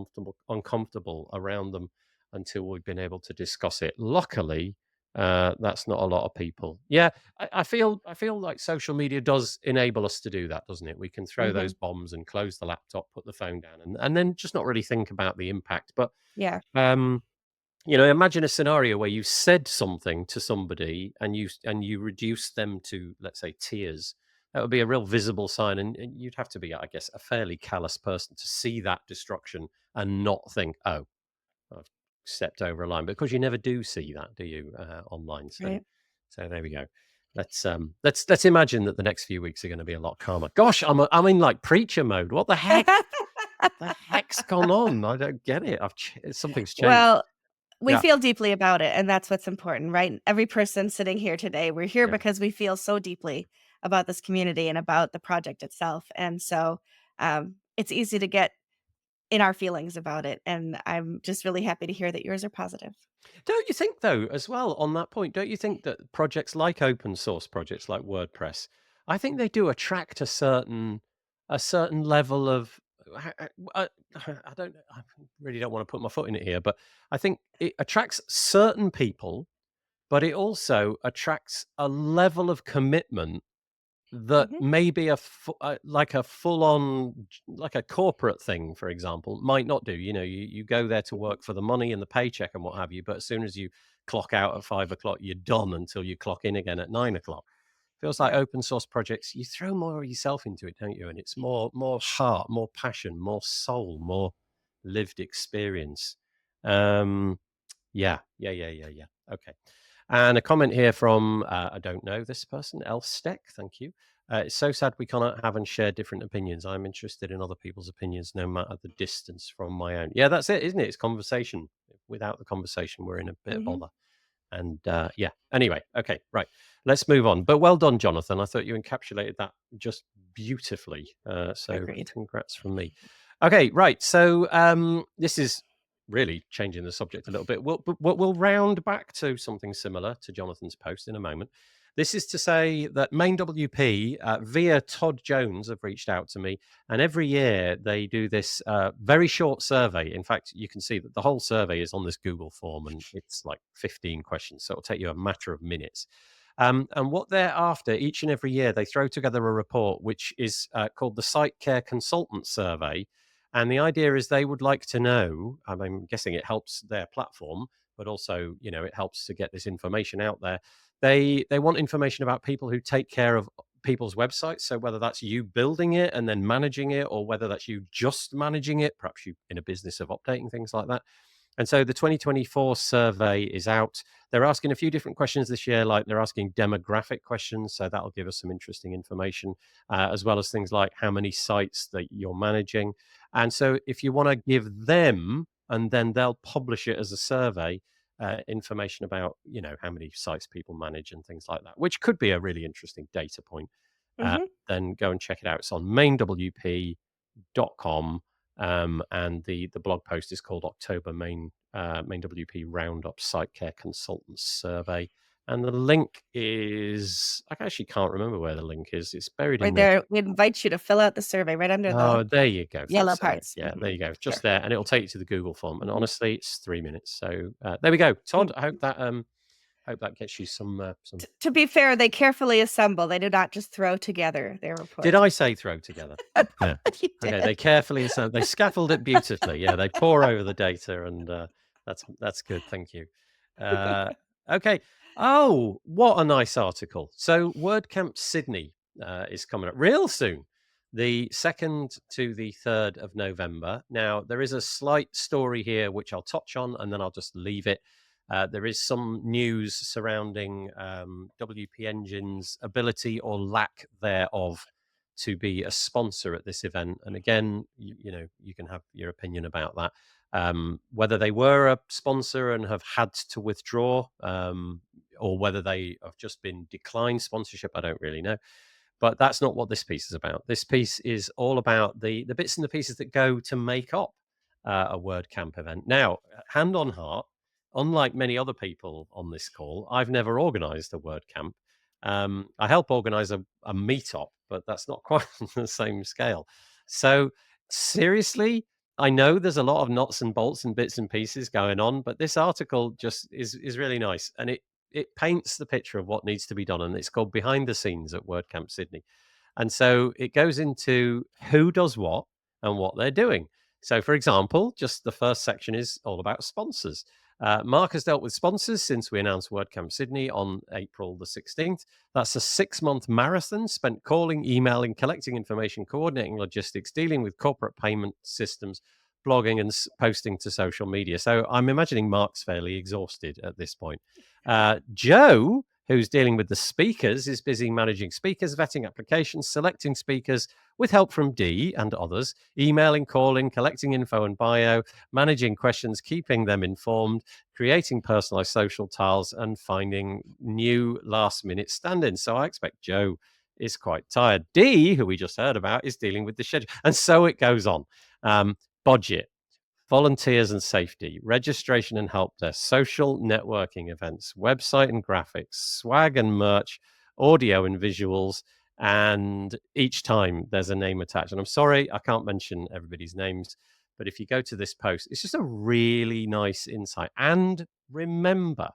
uncomfortable around them until we've been able to discuss it. Luckily, that's not a lot of people. Yeah, I feel like social media does enable us to do that, doesn't it? We can throw those hmm bombs and close the laptop, put the phone down, and then just not really think about the impact. But Yeah. um, imagine a scenario where you said something to somebody and you reduce them to, let's say, tears. That would be a real visible sign, and you'd have to be, I guess, a fairly callous person to see that destruction and not think, "Oh, I've stepped over a line." Because you never do see that, do you, online? So, Right. so there we go. Let's imagine that the next few weeks are going to be a lot calmer. Gosh, I'm in like preacher mode. What the heck? The heck's gone on? I don't get it. Something's changed. Well, we Yeah, feel deeply about it, and that's what's important, right? Every person sitting here today, we're here yeah. because we feel so deeply about this community and about the project itself. And so it's easy to get in our feelings about it. And I'm just really happy to hear that yours are positive. Don't you think, though, as well, on that point, don't you think that projects like open source projects like WordPress, I think they do attract a certain level of I don't I really don't want to put my foot in it here, but I think it attracts certain people, but it also attracts a level of commitment that Mhm. maybe like a full-on, like a corporate thing, for example, might not do. You go there to work for the money and the paycheck and what have you, but as soon as you clock out at 5 o'clock, you're done until you clock in again at 9 o'clock. Feels like Right. open source projects, you throw more of yourself into it, don't you? And it's more heart, more passion, more soul, more lived experience. Yeah. Okay. And a comment here from, I don't know this person, Elfsteck. Thank you. It's so sad we cannot have and share different opinions. I'm interested in other people's opinions, no matter the distance from my own. Yeah, that's it, isn't it? It's conversation. Without the conversation, we're in a bit of Mhm. bother. And yeah, anyway, okay, right. Let's move on. But well done, Jonathan. I thought you encapsulated that just beautifully. So Agreed. congrats from me. Okay, right. So this is really changing the subject a little bit. We'll round back to something similar to Jonathan's post in a moment. This is to say that Main WP via Todd Jones have reached out to me, and every year they do this very short survey. In fact, you can see that the whole survey is on this Google form, and it's like 15 questions, so it'll take you a matter of minutes. And what they're after each and every year, they throw together a report which is called the Site Care Consultant Survey. And the idea is they would like to know, I'm guessing it helps their platform, but also, it helps to get this information out there. They want information about people who take care of people's websites. So whether that's you building it and then managing it, or whether that's you just managing it, perhaps you in a business of updating things like that. And so the 2024 survey is out. They're asking a few different questions this year, like they're asking demographic questions. So that'll give us some interesting information, as well as things like how many sites that you're managing. And so if you want to give them, and then they'll publish it as a survey, information about, how many sites people manage and things like that, which could be a really interesting data point. Mhm. Then go and check it out. It's on mainwp.com. And the blog post is called October Main WP Roundup Site Care Consultants Survey. And the link is, I actually can't remember where the link is. It's buried Right in the. there, we invite you to fill out the survey right under Oh, the there you go. yellow Thanks so much. parts. Yeah, Mhm. there you go. Just Sure. there, and it'll take you to the Google form. And Mhm. honestly, it's 3 minutes. So there we go. Todd, Mm. I hope that gets you some. To be fair, they carefully assemble. They do not just throw together their Did report. I say throw together? Yeah. You Okay. did. They carefully, so they scaffold it beautifully. Yeah, they pour over the data, and that's good. Thank you. Okay. Oh, what a nice article. So WordCamp Sydney is coming up real soon, the 2nd to the 3rd of November. Now there is a slight story here which I'll touch on, and then I'll just leave it. There is some news surrounding WP Engine's ability or lack thereof to be a sponsor at this event. And again, you can have your opinion about that. Whether they were a sponsor and have had to withdraw, or whether they have just been declined sponsorship, I don't really know. But that's not what this piece is about. This piece is all about the bits and the pieces that go to make up a WordCamp event. Now, hand on heart, unlike many other people on this call, I've never organized a WordCamp. I help organize a meetup, but that's not quite on the same scale. So seriously, I know there's a lot of nuts and bolts and bits and pieces going on, but this article just is really nice, and it paints the picture of what needs to be done, and it's called Behind the Scenes at WordCamp Sydney. And so it goes into who does what and what they're doing. So, for example, just the first section is all about sponsors. Mark has dealt with sponsors since we announced WordCamp Sydney on April the 16th. That's a 6-month marathon spent calling, emailing, collecting information, coordinating logistics, dealing with corporate payment systems, blogging, and posting to social media. So I'm imagining Mark's fairly exhausted at this point. Joe, who's dealing with the speakers, is busy managing speakers, vetting applications, selecting speakers with help from Dee and others, emailing, calling, collecting info and bio, managing questions, keeping them informed, creating personalized social tiles, and finding new last-minute stand-ins. So I expect Joe is quite tired. Dee, who we just heard about, is dealing with the schedule. And so it goes on. Budget, volunteers and safety, registration and help desk, social networking events, website and graphics, swag and merch, audio and visuals. And each time there's a name attached. And I'm sorry, I can't mention everybody's names, but if you go to this post, it's just a really nice insight. And remember,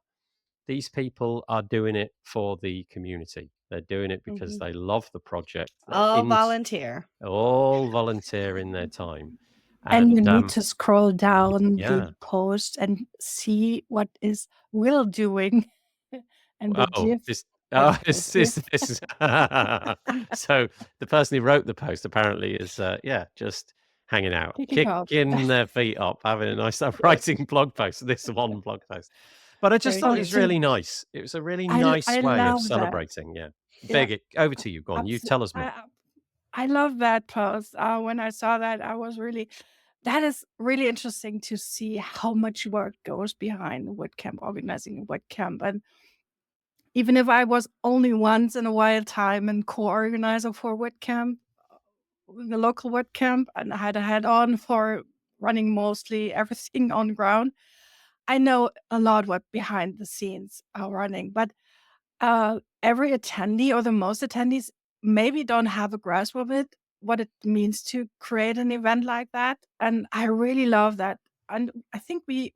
these people are doing it for the community. They're doing it because they love the project. They're All volunteer. all volunteer in their time. And you And need to scroll down yeah. the post and see what is Will doing. And the Oh, GIF. this the this GIF. is so the person who wrote the post apparently is just hanging out, Kicking off. kicking their feet up, having a nice time writing blog posts. This one blog post, but I just Very thought it good. was really nice. It was a really I nice way of love that. celebrating. Yeah, Yeah, Birgit, over to you. Go on, you tell us more. I love that post. When I saw that, that is really interesting to see how much work goes behind WordCamp, organizing a WordCamp. And even if I was only once in a while time and co-organizer for WordCamp, the local WordCamp, and I had a head on for running mostly everything on ground, I know a lot what behind the scenes are running. But every attendee or the most attendees maybe don't have a grasp of it, what it means to create an event like that. And I really love that. And I think we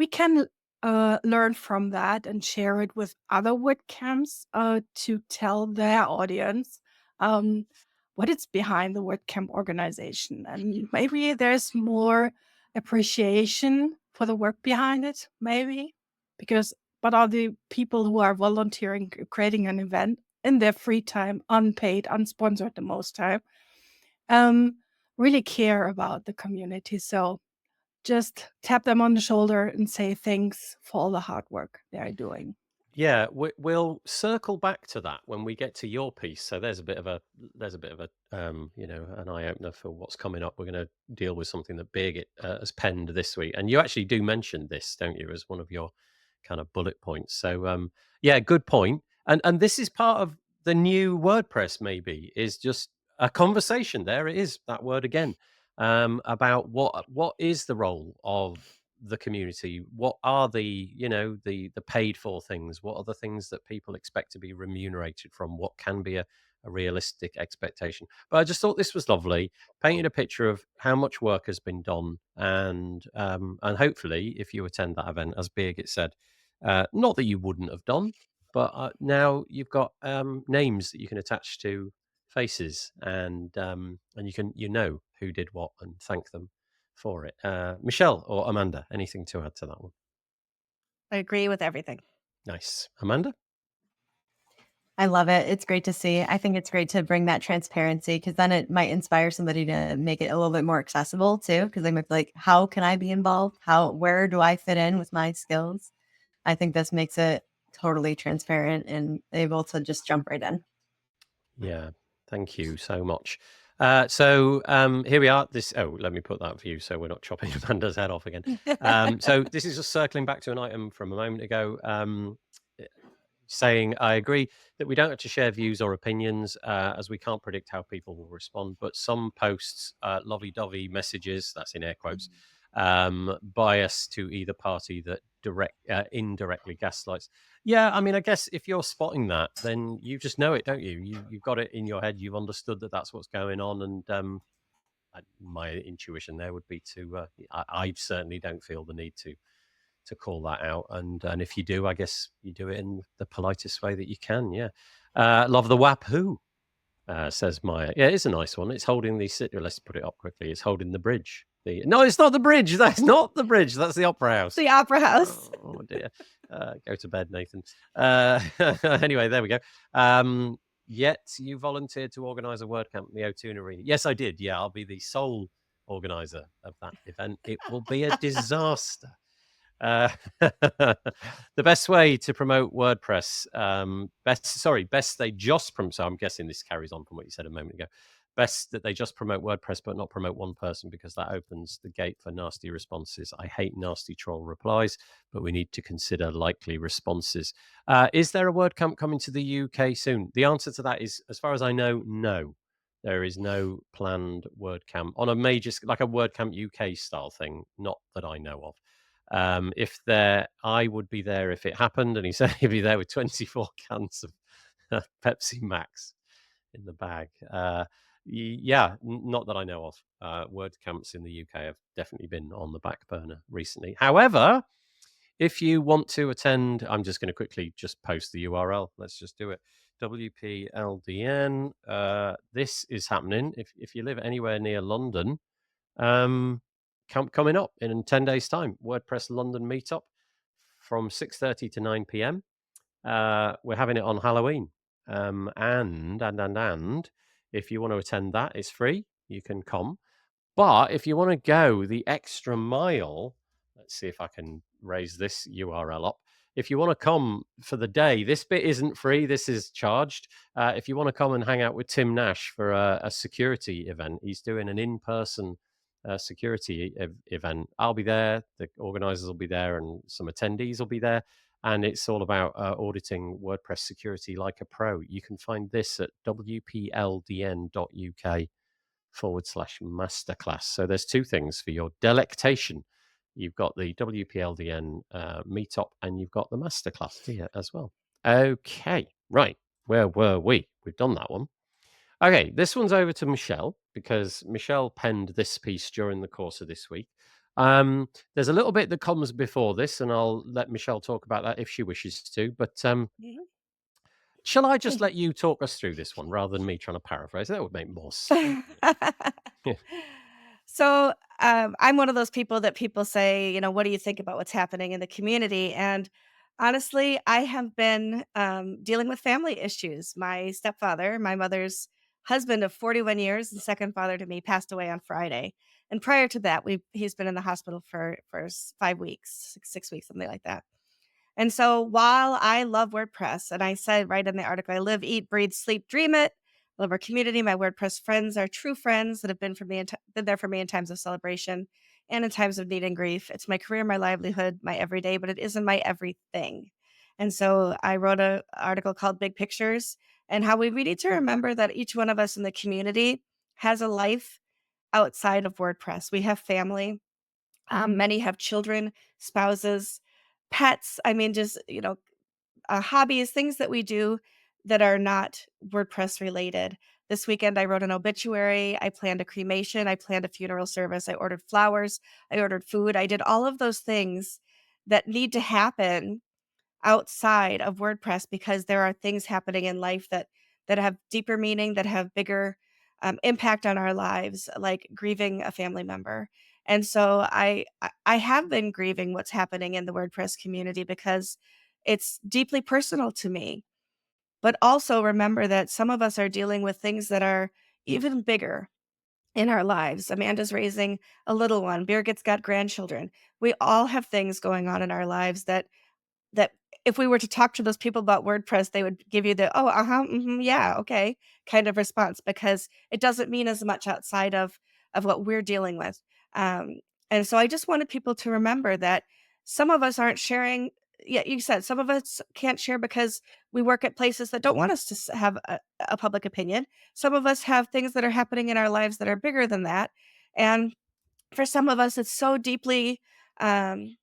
can learn from that and share it with other WordCamps to tell their audience what it's behind the WordCamp organization. And maybe there's more appreciation for the work behind it, maybe, because but are the people who are volunteering, creating an event in their free time, unpaid, unsponsored the most time, really care about the community. So just tap them on the shoulder and say thanks for all the hard work they're doing. Yeah, we'll circle back to that when we get to your piece. So there's a bit of a an eye opener for what's coming up. We're going to deal with something that Birgit has penned this week, and you actually do mention this, don't you, as one of your kind of bullet points. So yeah, good point. And this is part of the new WordPress. Maybe is just a conversation. There it is, that word again, about what is the role of the community. What are the the paid for things? What are the things that people expect to be remunerated from? What can be a realistic expectation? But I just thought this was lovely, painted a picture of how much work has been done, and hopefully if you attend that event, as Birgit said, not that you wouldn't have done, but now you've got names that you can attach to faces, and you know who did what, and thank them for it. Michelle or Amanda, anything to add to that one? I agree with everything. Nice. Amanda? I love it. It's great to see. I think it's great to bring that transparency because then it might inspire somebody to make it a little bit more accessible too. Because they might be like, how can I be involved? Where do I fit in with my skills? I think this makes it totally transparent and able to just jump right in. Yeah, thank you so much. So here we are. Let me put that for you so we're not chopping Amanda's head off again. So this is just circling back to an item from a moment ago, saying I agree that we don't have to share views or opinions as we can't predict how people will respond. But some posts, lovey-dovey messages, that's in air quotes, bias to either party that indirectly gaslights. Yeah, I mean, I guess if you're spotting that, then you just know it, don't you? You've got it in your head. You've understood that that's what's going on. And my intuition there would be to, I certainly don't feel the need to call that out. And if you do, I guess you do it in the politest way that you can. Yeah. Love the WAP who, says Maya. Yeah, it's a nice one. It's holding the, let's put it up quickly. It's holding the bridge. No, it's not the bridge. That's not the bridge. That's the Opera House. The Opera House. Oh dear. Go to bed, Nathan. Anyway, there we go. Yet you volunteered to organise a WordCamp in the O2 Arena. Yes, I did. Yeah, I'll be the sole organiser of that event. It will be a disaster. The best way to promote WordPress, best they just promote. So I'm guessing this carries on from what you said a moment ago. Best that they just promote WordPress, but not promote one person, because that opens the gate for nasty responses. I hate nasty troll replies, but we need to consider likely responses. Is there a WordCamp coming to the UK soon? The answer to that is, as far as I know, no. There is no planned WordCamp on a major, like a WordCamp UK style thing, not that I know of. If there, I would be there if it happened. And he said he'd be there with 24 cans of Pepsi Max in the bag. Yeah, not that I know of. WordCamps in the UK have definitely been on the back burner recently. However, if you want to attend, I'm just going to quickly just post the URL. Let's just do it. WPLDN. This is happening. If you live anywhere near London, coming up in 10 days' time, WordPress London meetup from 6:30 to 9 p.m. We're having it on Halloween. And if you want to attend that, it's free. You can come. But if you want to go the extra mile, let's see if I can raise this URL up. If you want to come for the day, this bit isn't free. This is charged. If you want to come and hang out with Tim Nash for a security event, he's doing an in-person security event. I'll be there. The organizers will be there, and some attendees will be there. And it's all about auditing WordPress security like a pro. You can find this at wpldn.uk/masterclass. So there's two things for your delectation. You've got the WPLDN meetup, and you've got the masterclass here as well. Okay, right. Where were we? We've done that one. Okay, this one's over to Michelle, because Michelle penned this piece during the course of this week. There's a little bit that comes before this, and I'll let Michelle talk about that if she wishes to. But shall I just let you talk us through this one rather than me trying to paraphrase? That would make more sense. Yeah. So I'm one of those people that people say, what do you think about what's happening in the community? And honestly, I have been dealing with family issues. My stepfather, my mother's husband of 41 years and second father to me, passed away on Friday. And prior to that, he's been in the hospital for 5 weeks, 6 weeks, something like that. And so while I love WordPress, and I said right in the article, I live, eat, breathe, sleep, dream it. I love our community. My WordPress friends are true friends that have been there for me in times of celebration and in times of need and grief. It's my career, my livelihood, my everyday, but it isn't my everything. And so I wrote an article called Big Pictures, and how we need to remember that each one of us in the community has a life outside of WordPress. We have family. Many have children, spouses, pets. I mean, just, hobbies, things that we do that are not WordPress related. This weekend, I wrote an obituary. I planned a cremation. I planned a funeral service. I ordered flowers. I ordered food. I did all of those things that need to happen outside of WordPress, because there are things happening in life that have deeper meaning, that have bigger impact on our lives, like grieving a family member. And so I have been grieving what's happening in the WordPress community, because it's deeply personal to me. But also remember that some of us are dealing with things that are even bigger in our lives. Amanda's raising a little one. Birgit's got grandchildren. We all have things going on in our lives that if we were to talk to those people about WordPress, they would give you the, "Oh, uh-huh, yeah, okay," kind of response, because it doesn't mean as much outside of what we're dealing with. Um, and so I just wanted people to remember that some of us aren't sharing. Yeah, you said some of us can't share because we work at places that don't want us to have a public opinion. Some of us have things that are happening in our lives that are bigger than that. And for some of us, it's so deeply um,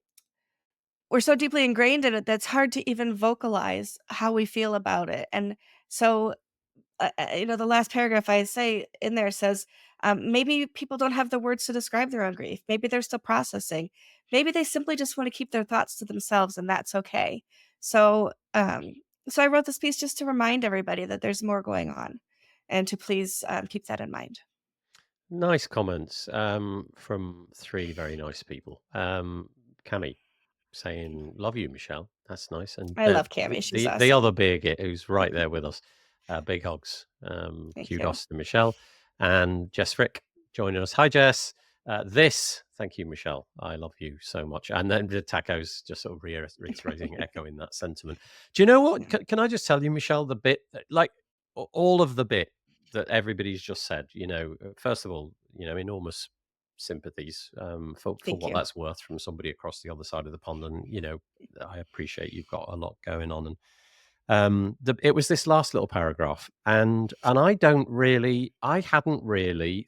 we're so deeply ingrained in it that's hard to even vocalize how we feel about it. And so, the last paragraph I say in there says, maybe people don't have the words to describe their own grief. Maybe they're still processing. Maybe they simply just want to keep their thoughts to themselves, and that's okay. So, so I wrote this piece just to remind everybody that there's more going on, and to please keep that in mind. Nice comments from three very nice people. Cami saying, "Love you, Michelle." That's nice. And I love Cami. She's the awesome. other Birgit, who's right there with us. Big hugs. Thank you. Kudos to Michelle. And Jess Frick joining us. Hi, Jess. Thank you, Michelle. I love you so much. And then the tacos just sort of reiterating, echoing that sentiment. Do you know what? Can I just tell you, Michelle, the bit, like all of the bit that everybody's just said, first of all, enormous sympathies for Thank what you. that's worth from somebody across the other side of the pond. And, I appreciate you've got a lot going on. And it was this last little paragraph, and I hadn't really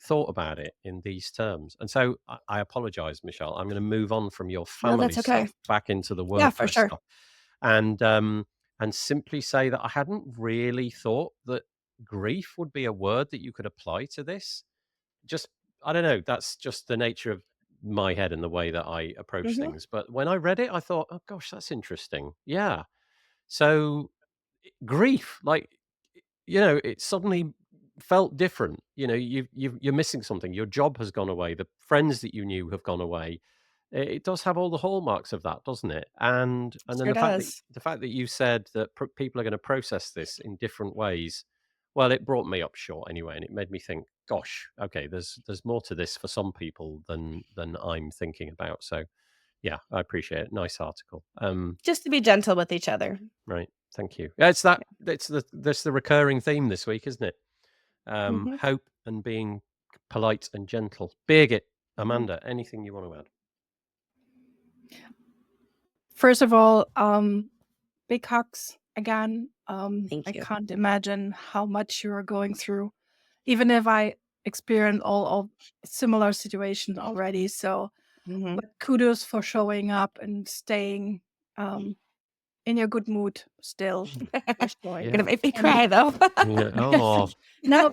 thought about it in these terms, and so I apologize, Michelle. I'm going to move on from your No, family that's okay. stuff back into the Yeah, for WordPress sure. stuff, and simply say that I hadn't really thought that grief would be a word that you could apply to this. Just, I don't know, that's just the nature of my head and the way that I approach hmm things. But when I read it, I thought, oh gosh, that's interesting. Yeah. So grief, like, it suddenly felt different. You're missing something. Your job has gone away. The friends that you knew have gone away. It does have all the hallmarks of that, doesn't it? And then Sure does. the fact that you said that people are going to process this in different ways, well, it brought me up short anyway, and it made me think, gosh, okay, there's more to this for some people than I'm thinking about. So yeah, I appreciate it. Nice article. Just to be gentle with each other. Right. Thank you. Yeah, that's the recurring theme this week, isn't it? hmm Hope and being polite and gentle. Birgit, hmm Amanda, anything you want to add? First of all, big hugs again. Thank I you. can't imagine how much you are going through, even if I experienced all of similar situations already. So, hmm but kudos for showing up and staying in your good mood still. For sure. Gonna Yeah. make me And cry though. Yeah. Oh, no,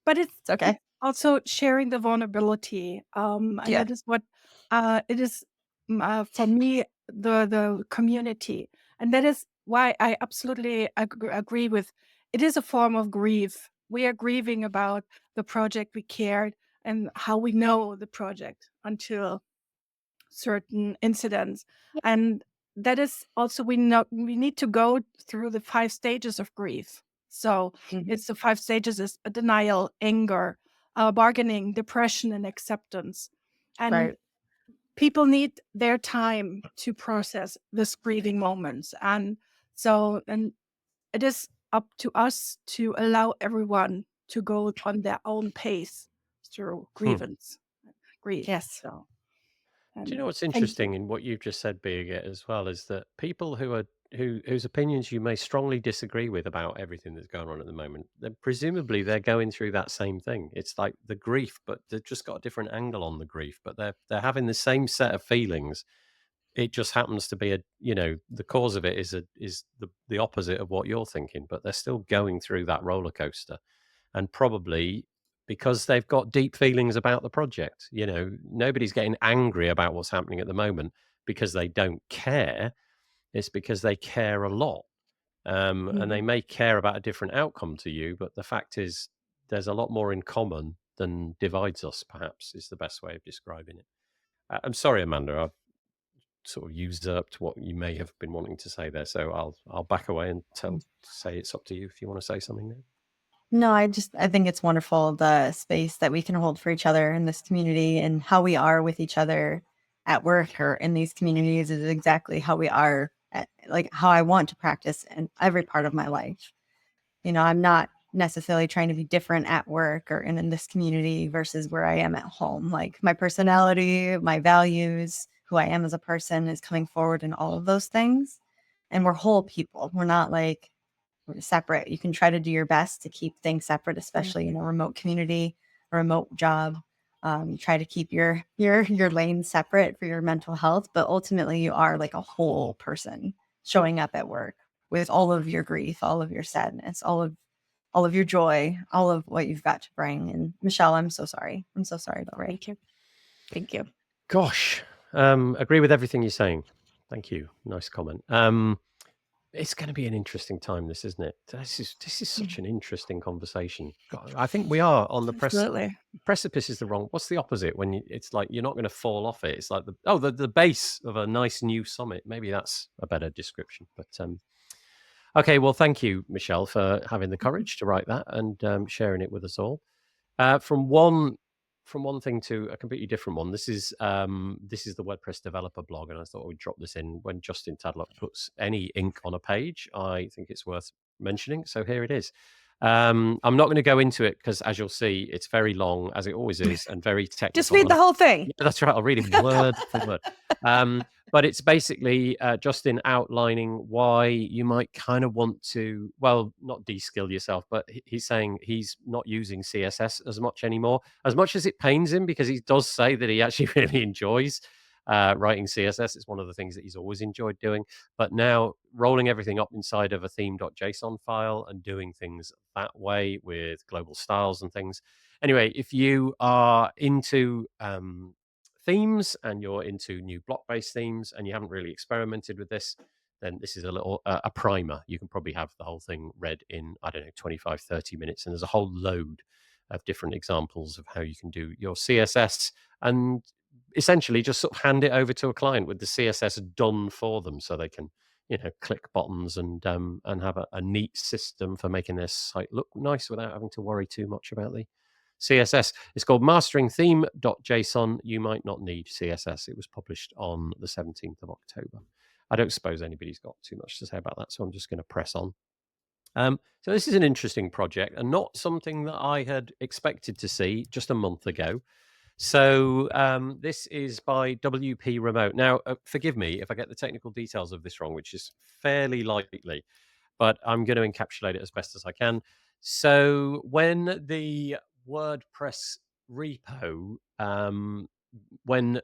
but it's It's okay. also sharing the vulnerability, and Yeah. that is what it is for me, the community, and that is why I absolutely agree with it is a form of grief. We are grieving about the project we cared and how we know the project until certain incidents, and that is also we know we need to go through the 5 stages of grief. So Mhm. it's the 5 stages is denial, anger, bargaining, depression, and acceptance. And Right. people need their time to process this grieving moments. And it is up to us to allow everyone to go on their own pace through grief. Yes. So, do you know and what's thank you. interesting in what you've just said, Birgit, as well, is that people whose opinions you may strongly disagree with about everything that's going on at the moment, then presumably they're going through that same thing. It's like the grief, but they've just got a different angle on the grief, but they're having the same set of feelings. It just happens to be the cause of it is the opposite of what you're thinking, but they're still going through that roller coaster, and probably because they've got deep feelings about the project. Nobody's getting angry about what's happening at the moment because they don't care. It's because they care a lot, and they Mhm. may care about a different outcome to you, but the fact is there's a lot more in common than divides us, perhaps, is the best way of describing it. I'm sorry, Amanda, I've sort of usurped what you may have been wanting to say there, so I'll back away and say it's up to you if you want to say something now. No, I think it's wonderful the space that we can hold for each other in this community, and how we are with each other at work or in these communities is exactly how we are at, like, how I want to practice in every part of my life. I'm not necessarily trying to be different at work or in this community versus where I am at home. Like, my personality, my values, who I am as a person is coming forward in all of those things. And we're whole people. We're not like we're separate. You can try to do your best to keep things separate, especially in a remote community, a remote job. You try to keep your lane separate for your mental health, but ultimately you are like a whole person showing up at work with all of your grief, all of your sadness, all of your joy, all of what you've got to bring. And Michelle, I'm so sorry. I'm so sorry about Ray. Thank you. Thank you. Gosh, agree with everything you're saying. Thank you. Nice comment. It's going to be an interesting time, this, isn't it? This is such an interesting conversation. God, I think we are on the Absolutely. precipice. Is the wrong. What's the opposite when it's like you're not going to fall off it? It's like the base of a nice new summit. Maybe that's a better description. But okay, well, thank you, Michelle, for having the courage to write that and sharing it with us all. From one thing to a completely different one. This is the WordPress developer blog, and I thought we'd drop this in when Justin Tadlock puts any ink on a page. I think it's worth mentioning. So here it is. I'm not going to go into it because, as you'll see, it's very long, as it always is, and very technical. Just read the whole thing. Yeah, that's right. I'll read it word for word. But it's basically Justin outlining why you might kind of want to, well, not de-skill yourself, but he's saying he's not using CSS as much anymore, as much as it pains him, because he does say that he actually really enjoys writing CSS. It's one of the things that he's always enjoyed doing. But now rolling everything up inside of a theme.json file and doing things that way with global styles and things. Anyway, if you are into themes and you're into new block-based themes and you haven't really experimented with this, then this is a little a primer. You can probably have the whole thing read in, I don't know, 25, 30 minutes. And there's a whole load of different examples of how you can do your CSS and essentially just sort of hand it over to a client with the CSS done for them so they can, click buttons and have a neat system for making their site look nice without having to worry too much about the CSS. It's called masteringtheme.json. You might not need CSS. It was published on the 17th of October. I don't suppose anybody's got too much to say about that, so I'm just going to press on. So this is an interesting project and not something that I had expected to see just a month ago. So this is by WP Remote. Now, forgive me if I get the technical details of this wrong, which is fairly likely, but I'm going to encapsulate it as best as I can. So when the WordPress repo, when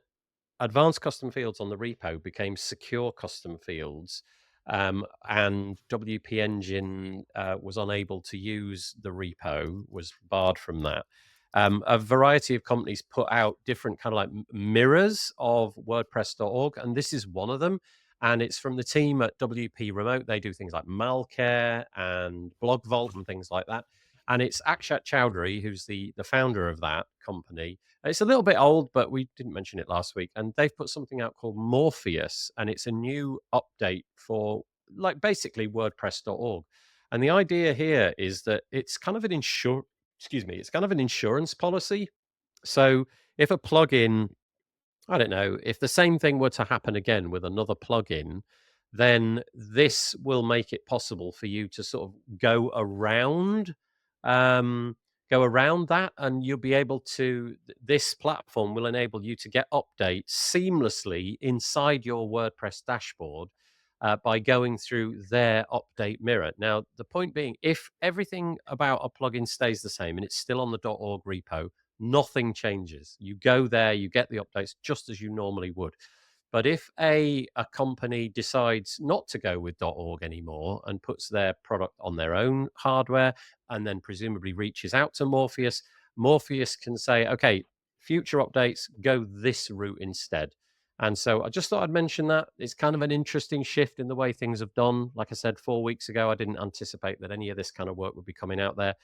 advanced custom fields on the repo became secure custom fields, and WP Engine was unable to use the repo, was barred from that. A variety of companies put out different kind of like mirrors of WordPress.org, and this is one of them. And it's from the team at WP Remote. They do things like Malcare and Blog Vault and things like that. And it's Akshat Chowdhury, who's the founder of that company. It's a little bit old, but we didn't mention it last week. And they've put something out called Morpheus, and it's a new update for like basically WordPress.org. And the idea here is that it's kind of an it's kind of an insurance policy. So if a plugin, I don't know, if the same thing were to happen again with another plugin, then this will make it possible for you to sort of go around that, and you'll be able to, this platform will enable you to get updates seamlessly inside your WordPress dashboard by going through their update mirror. Now, the point being, if everything about a plugin stays the same and it's still on the .org repo, nothing changes. You go there, you get the updates just as you normally would. But if a company decides not to go with .org anymore and puts their product on their own hardware and then presumably reaches out to Morpheus, Morpheus can say, okay, future updates, go this route instead. And so I just thought I'd mention that. It's kind of an interesting shift in the way things have done. Like I said, 4 weeks ago, I didn't anticipate that any of this kind of work would be coming out there.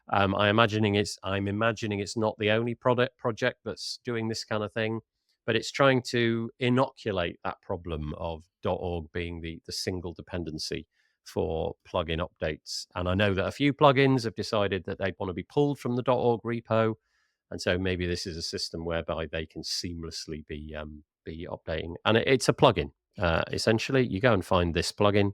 I'm imagining it's not the only project that's doing this kind of thing, but it's trying to inoculate that problem of .org being the single dependency for plugin updates. And I know that a few plugins have decided that they want to be pulled from the .org repo, and so maybe this is a system whereby they can seamlessly be updating. And it's a plugin. Essentially, you go and find this plugin.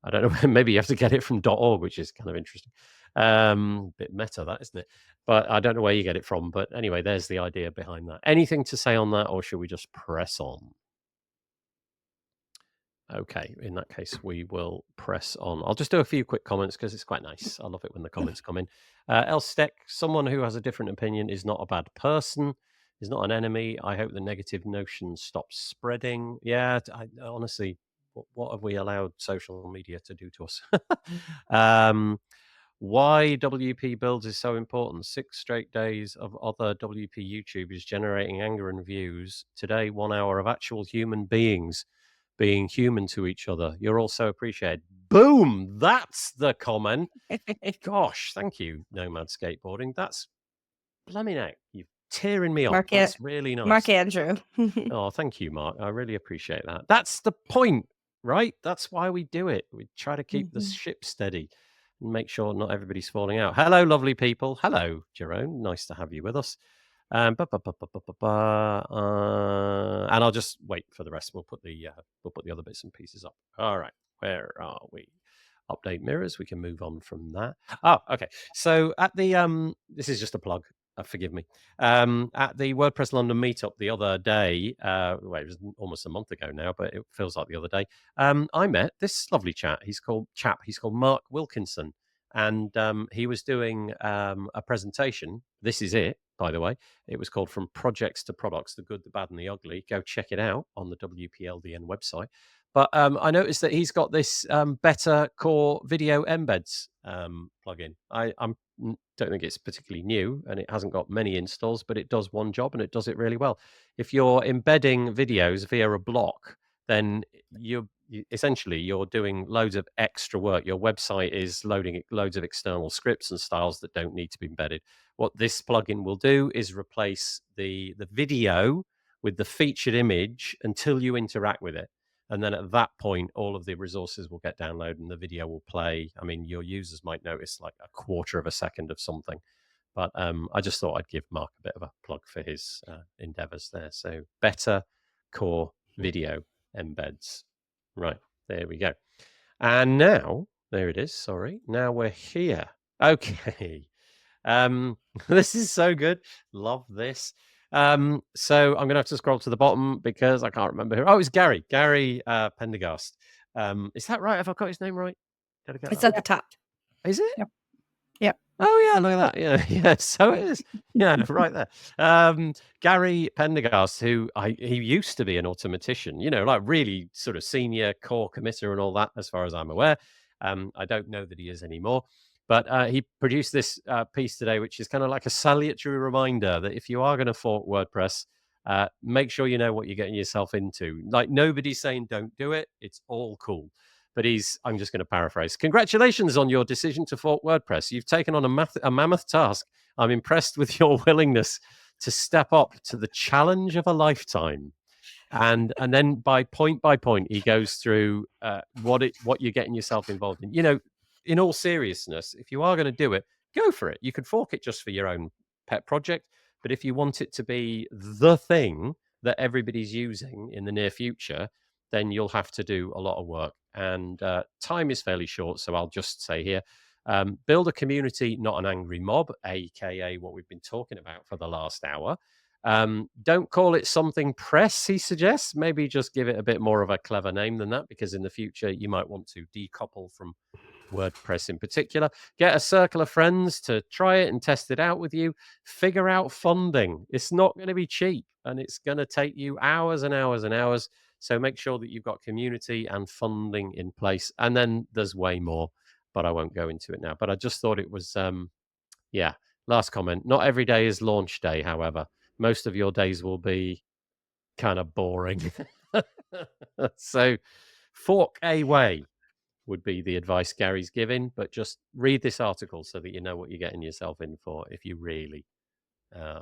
I don't know, maybe you have to get it from .org, which is kind of interesting. Bit meta, that, isn't it? But I don't know where you get it from. But anyway, there's the idea behind that. Anything to say on that, or should we just press on? Okay, in that case, we will press on. I'll just do a few quick comments because it's quite nice. I love it when the comments come in. Elsteck, someone who has a different opinion is not a bad person, is not an enemy. I hope the negative notion stops spreading. Yeah, honestly, what have we allowed social media to do to us? Why WP builds is so important. 6 straight days of other WP YouTubers generating anger and views. Today, 1 hour of actual human beings being human to each other. You're all so appreciated. Boom! That's the comment. Gosh, thank you, Nomad Skateboarding. That's blooming out. You're tearing me up. That's really nice. Mark Andrew. Oh, thank you, Mark. I really appreciate that. That's the point, right? That's why we do it. We try to keep the ship steady and make sure not everybody's falling out. Hello, lovely people. Hello, Jerome. Nice to have you with us. And I'll just wait for the rest. We'll put the other bits and pieces up. All right, where are we? Update mirrors. We can move on from that. Oh, okay. So at the this is just a plug. Forgive me. At the WordPress London meetup the other day, it was almost a month ago now, but it feels like the other day. I met this lovely chap. He's called Mark Wilkinson, and he was doing a presentation. This is it, by the way. It was called From Projects to Products: The Good, the Bad, and the Ugly. Go check it out on the WPLDN website. But I noticed that he's got this Better Core Video Embeds plugin. Don't think it's particularly new, and it hasn't got many installs, but it does one job, and it does it really well. If you're embedding videos via a block, then essentially you're doing loads of extra work. Your website is loading loads of external scripts and styles that don't need to be embedded. What this plugin will do is replace the video with the featured image until you interact with it. And then at that point, all of the resources will get downloaded and the video will play. I mean, your users might notice like a quarter of a second of something. But I just thought I'd give Mark a bit of a plug for his endeavors there. So Better Core Video Embeds. Right, there we go. And now, there it is. Sorry. Now we're here. Okay. This is so good. Love this. So I'm gonna have to scroll to the bottom because I can't remember who. Oh, it's Gary Pendergast. Is that right? Have I got his name right? Did I get It's that? at the top. Is it? Yep. Yep. Oh yeah, look at that. Yeah, yeah. So it is. Yeah, right there. Gary Pendergast, who he used to be an automatician, like really sort of senior core committer and all that, as far as I'm aware. I don't know that he is anymore. But he produced this piece today, which is kind of like a salutary reminder that if you are going to fork WordPress, make sure you know what you're getting yourself into. Like, nobody's saying don't do it. It's all cool. But I'm just going to paraphrase. Congratulations on your decision to fork WordPress. You've taken on a mammoth task. I'm impressed with your willingness to step up to the challenge of a lifetime. And then by point, he goes through what you're getting yourself involved in. In all seriousness, if you are going to do it, go for it. You could fork it just for your own pet project. But if you want it to be the thing that everybody's using in the near future, then you'll have to do a lot of work. And time is fairly short. So I'll just say here, build a community, not an angry mob, aka what we've been talking about for the last hour. Don't call it something press, he suggests. Maybe just give it a bit more of a clever name than that, because in the future you might want to decouple from WordPress in particular. Get a circle of friends to try it and test it out with you. Figure out funding. It's not going to be cheap, and it's going to take you hours and hours and hours. So make sure that you've got community and funding in place. And then there's way more, but I won't go into it now. But I just thought it was, last comment. Not every day is launch day, however. Most of your days will be kind of boring. So fork away would be the advice Gary's giving, but just read this article so that you know what you're getting yourself in for if you really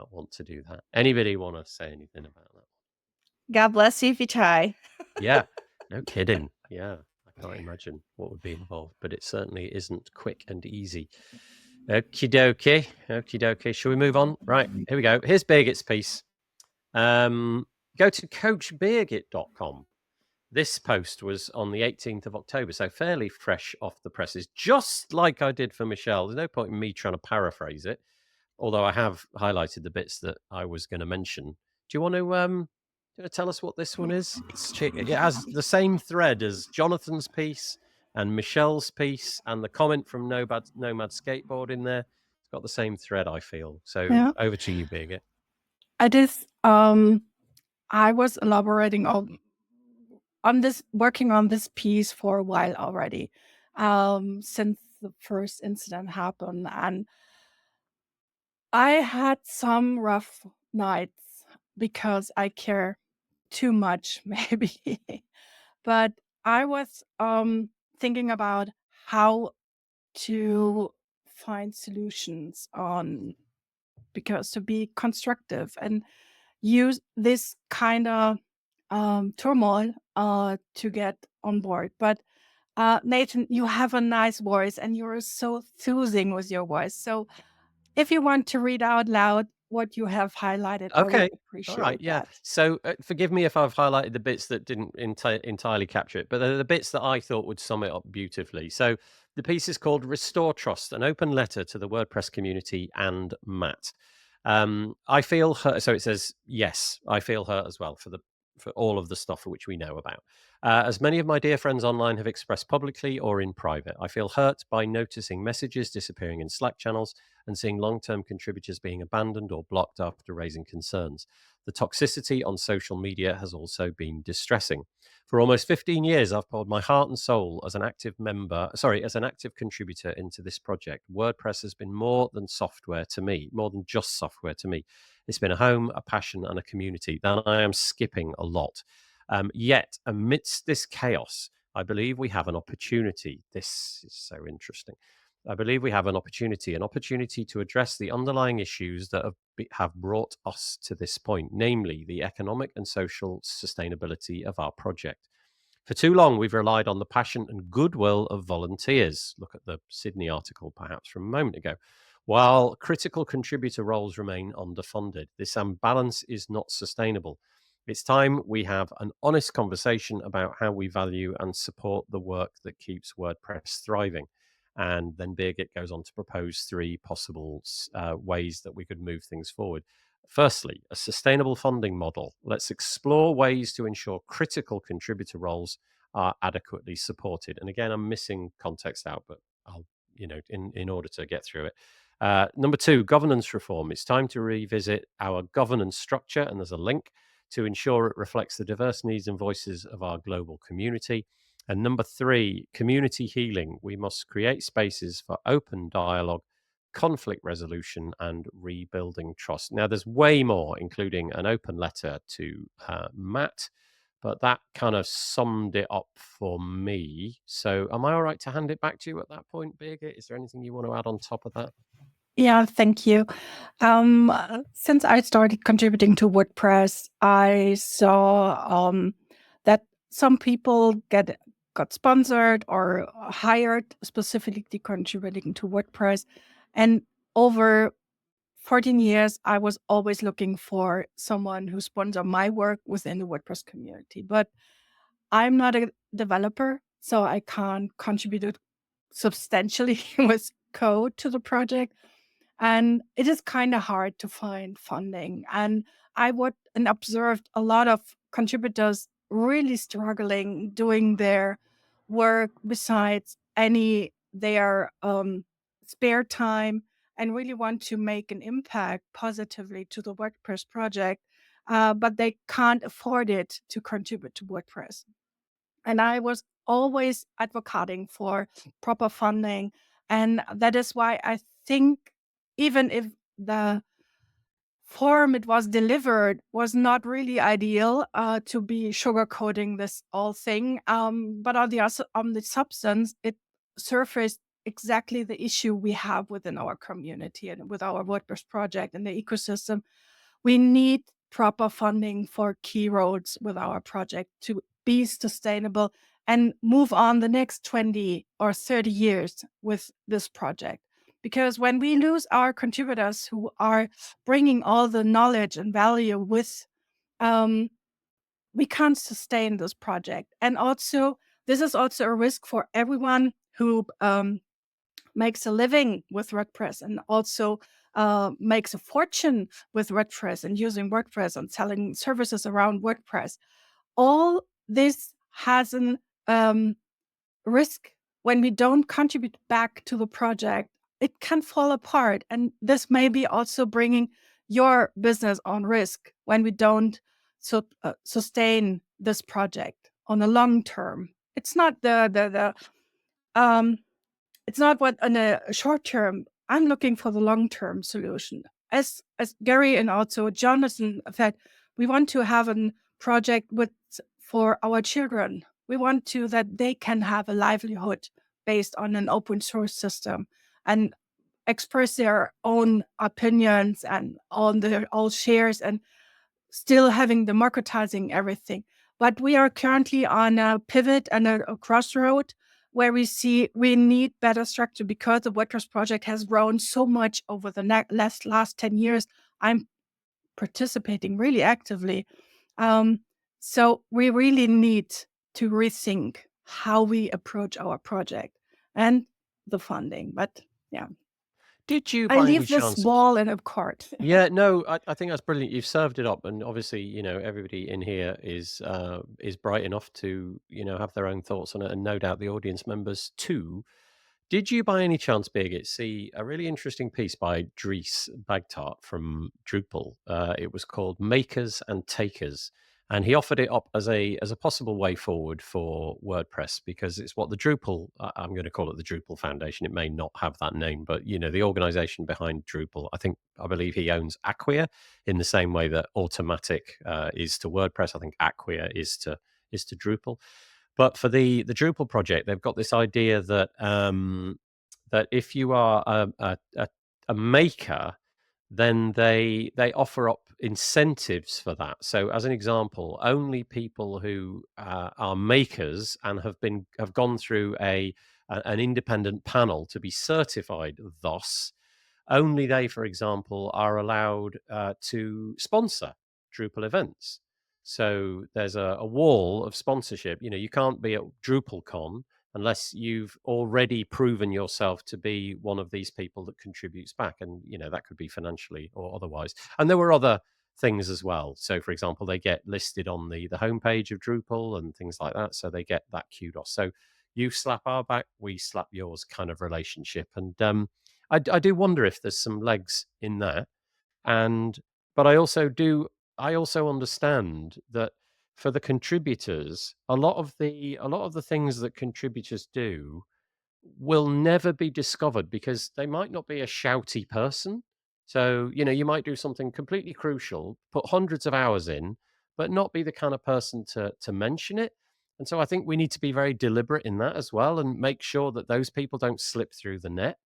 want to do that. Anybody want to say anything about that? God bless you if you try. Yeah, no kidding. Yeah, I can't imagine what would be involved, but it certainly isn't quick and easy. Okie dokie. Shall we move on? Right, here we go. Here's Birgit's piece. Go to coachbirgit.com. This post was on the 18th of October, so fairly fresh off the presses, just like I did for Michelle. There's no point in me trying to paraphrase it, although I have highlighted the bits that I was going to mention. Do you want to tell us what this one is? It has the same thread as Jonathan's piece and Michelle's piece and the comment from Nomad Skateboard in there. It's got the same thread, I feel. So over to you, Birgit. I was elaborating on this, working on this piece for a while already, since the first incident happened, and I had some rough nights because I care too much, maybe. But I was thinking about how to find solutions because to be constructive and use this kind of turmoil to get on board. But Nathan, you have a nice voice and you're so soothing with your voice. So if you want to read out loud what you have highlighted, I would appreciate all right, yeah. that. So forgive me if I've highlighted the bits that didn't entirely capture it, but they're the bits that I thought would sum it up beautifully. So the piece is called Restore Trust, an open letter to the WordPress community and Matt. I feel hurt. So it says, yes, I feel hurt as well for all of the stuff for which we know about. As many of my dear friends online have expressed publicly or in private, I feel hurt by noticing messages disappearing in Slack channels and seeing long-term contributors being abandoned or blocked after raising concerns. The toxicity on social media has also been distressing. For almost 15 years, I've poured my heart and soul as an active contributor into this project. WordPress has been more than software to me, more than just software to me. It's been a home, a passion, and a community that I am skipping a lot. Yet, amidst this chaos, I believe we have an opportunity. This is so interesting. I believe we have an opportunity to address the underlying issues that have brought us to this point, namely the economic and social sustainability of our project. For too long, we've relied on the passion and goodwill of volunteers. Look at the Sydney article, perhaps, from a moment ago. While critical contributor roles remain underfunded, this imbalance is not sustainable. It's time we have an honest conversation about how we value and support the work that keeps WordPress thriving. And then Birgit goes on to propose 3 possible ways that we could move things forward. Firstly, a sustainable funding model. Let's explore ways to ensure critical contributor roles are adequately supported. And again, I'm missing context out, but I'll, in order to get through it. Number 2, governance reform. It's time to revisit our governance structure, and there's a link to ensure it reflects the diverse needs and voices of our global community. And number 3, community healing. We must create spaces for open dialogue, conflict resolution, and rebuilding trust. Now, there's way more, including an open letter to Matt, but that kind of summed it up for me. So am I all right to hand it back to you at that point, Birgit? Is there anything you want to add on top of that? Yeah, thank you. Since I started contributing to WordPress, I saw that some people got sponsored or hired specifically contributing to WordPress. And over 14 years, I was always looking for someone who sponsored my work within the WordPress community. But I'm not a developer, so I can't contribute substantially with code to the project. And it is kind of hard to find funding. And I observed a lot of contributors really struggling doing their work besides their spare time, and really want to make an impact positively to the WordPress project, but they can't afford it to contribute to WordPress. And I was always advocating for proper funding. And that is why I think even if the form it was delivered was not really ideal to be sugarcoating this whole thing, but on the substance, it surfaced exactly the issue we have within our community and with our WordPress project and the ecosystem. We need proper funding for key roles with our project to be sustainable and move on the next 20 or 30 years with this project. Because when we lose our contributors who are bringing all the knowledge and value with, we can't sustain this project. And also, this is also a risk for everyone who makes a living with WordPress and also makes a fortune with WordPress and using WordPress and selling services around WordPress. All this has an risk. When we don't contribute back to the project, it can fall apart. And this may be also bringing your business on risk when we don't sustain this project on the long term. It's not it's not what in a short term. I'm looking for the long term solution. As Gary and also Jonathan said, we want to have a project for our children. We want that they can have a livelihood based on an open source system and express their own opinions and on their all shares and still having the marketizing everything. But we are currently on a pivot and a crossroad where we see we need better structure because the WordPress project has grown so much over the last 10 years. I'm participating really actively. So we really need to rethink how we approach our project and the funding. But yeah, Did you, I by any leave this chance? ball in a court. Yeah, no, I think that's brilliant. You've served it up, and obviously, everybody in here is bright enough to, have their own thoughts on it, and no doubt the audience members too. Did you by any chance, Birgit, see a really interesting piece by Dries Bagtart from Drupal? It was called Makers and Takers. And he offered it up as a possible way forward for WordPress, because it's what the Drupal, I'm going to call it the Drupal Foundation. It may not have that name, but the organization behind Drupal, I believe he owns Acquia in the same way that Automatic is to WordPress. I think Acquia is to Drupal. But for the Drupal project, they've got this idea that that if you are a maker, then they offer up incentives for that. So, as an example, only people who are makers and have gone through an independent panel to be certified thus, only they, for example, are allowed to sponsor Drupal events. So there's a wall of sponsorship. You can't be at DrupalCon unless you've already proven yourself to be one of these people that contributes back. And, that could be financially or otherwise. And there were other things as well. So, for example, they get listed on the homepage of Drupal and things like that. So they get that kudos. So you slap our back, we slap yours kind of relationship. And I do wonder if there's some legs in that. But I also understand that for the contributors, a lot of the things that contributors do will never be discovered because they might not be a shouty person. So, you might do something completely crucial, put hundreds of hours in, but not be the kind of person to mention it. And so I think we need to be very deliberate in that as well and make sure that those people don't slip through the net.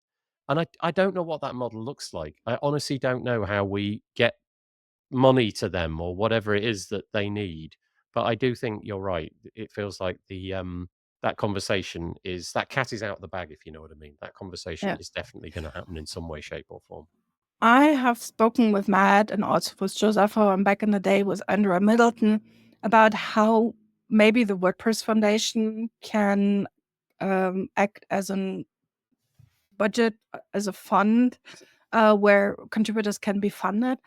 And I don't know what that model looks like. I honestly don't know how we get money to them or whatever it is that they need. But I do think you're right. It feels like that conversation that cat is out of the bag, if you know what I mean. That conversation Yeah. is definitely going to happen in some way, shape, or form. I have spoken with Matt and also with Josepha and back in the day with Andrea Middleton about how maybe the WordPress Foundation can act as a budget, as a fund where contributors can be funded.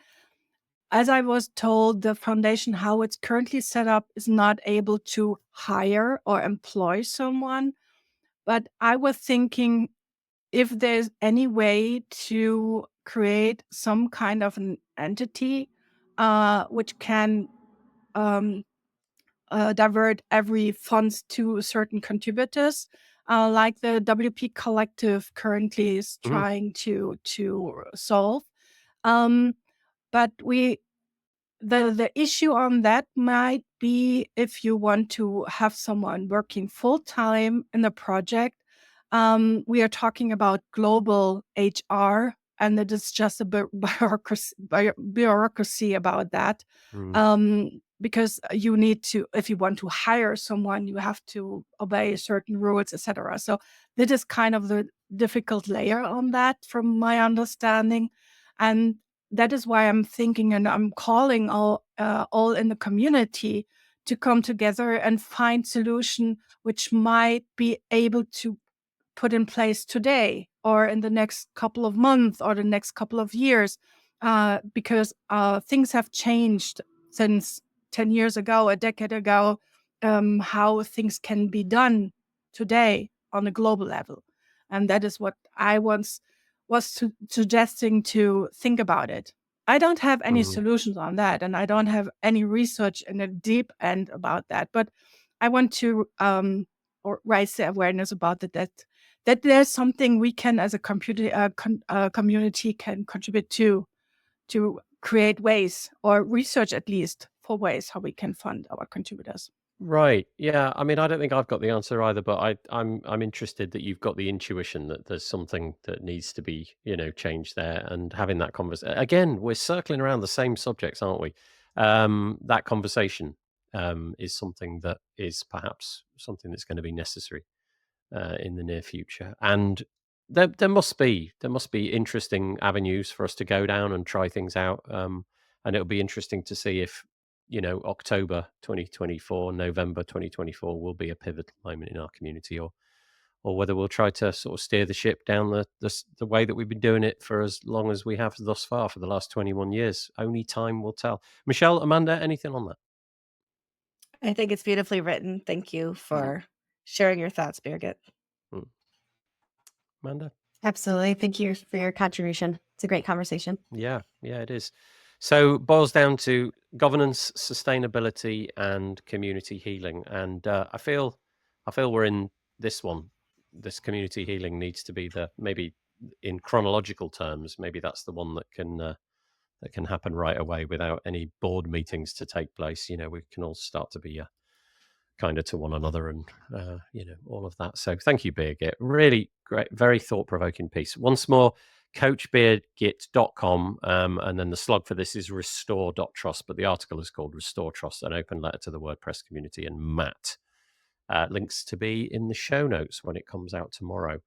As I was told, the foundation, how it's currently set up, is not able to hire or employ someone. But I was thinking if there's any way to create some kind of an entity which can divert every funds to certain contributors, like the WP Collective currently is trying to solve. But the issue on that might be if you want to have someone working full time in the project. We are talking about global HR, and it is just a bureaucracy about that. Because you need to, if you want to hire someone, you have to obey certain rules, etc. So that is kind of the difficult layer on that, from my understanding, and that is why I'm thinking and I'm calling all in the community to come together and find solution which might be able to put in place today or in the next couple of months or the next couple of years, because things have changed since 10 years ago, a decade ago, how things can be done today on a global level. And that is what I was suggesting to think about it. I don't have any solutions on that, and I don't have any research in the deep end about that. But I want to or raise the awareness about that there's something we can, as a community, can contribute to create ways, or research at least for ways how we can fund our contributors. Right. Yeah. I mean, I don't think I've got the answer either, but I'm interested that you've got the intuition that there's something that needs to be, changed there, and having that conversation. Again, we're circling around the same subjects, aren't we? That conversation is something that is perhaps something that's going to be necessary in the near future. And there must be interesting avenues for us to go down and try things out. And it'll be interesting to see if October 2024, November 2024 will be a pivotal moment in our community, or whether we'll try to sort of steer the ship down the way that we've been doing it for as long as we have thus far for the last 21 years. Only time will tell. Michelle, Amanda, anything on that? I think it's beautifully written. Thank you for sharing your thoughts, Birgit. Mm. Amanda? Absolutely. Thank you for your contribution. It's a great conversation. Yeah, it is. So boils down to governance, sustainability, and community healing. And I feel we're in this one. This community healing needs to be maybe in chronological terms. Maybe that's the one that can happen right away without any board meetings to take place. We can all start to be kinder to one another and all of that. So thank you, Birgit. Really great, very thought-provoking piece. Once more, coachbeardgit.com, and then the slug for this is restore.trust, but the article is called Restore Trust, an open letter to the WordPress community. And Matt, links to be in the show notes when it comes out tomorrow.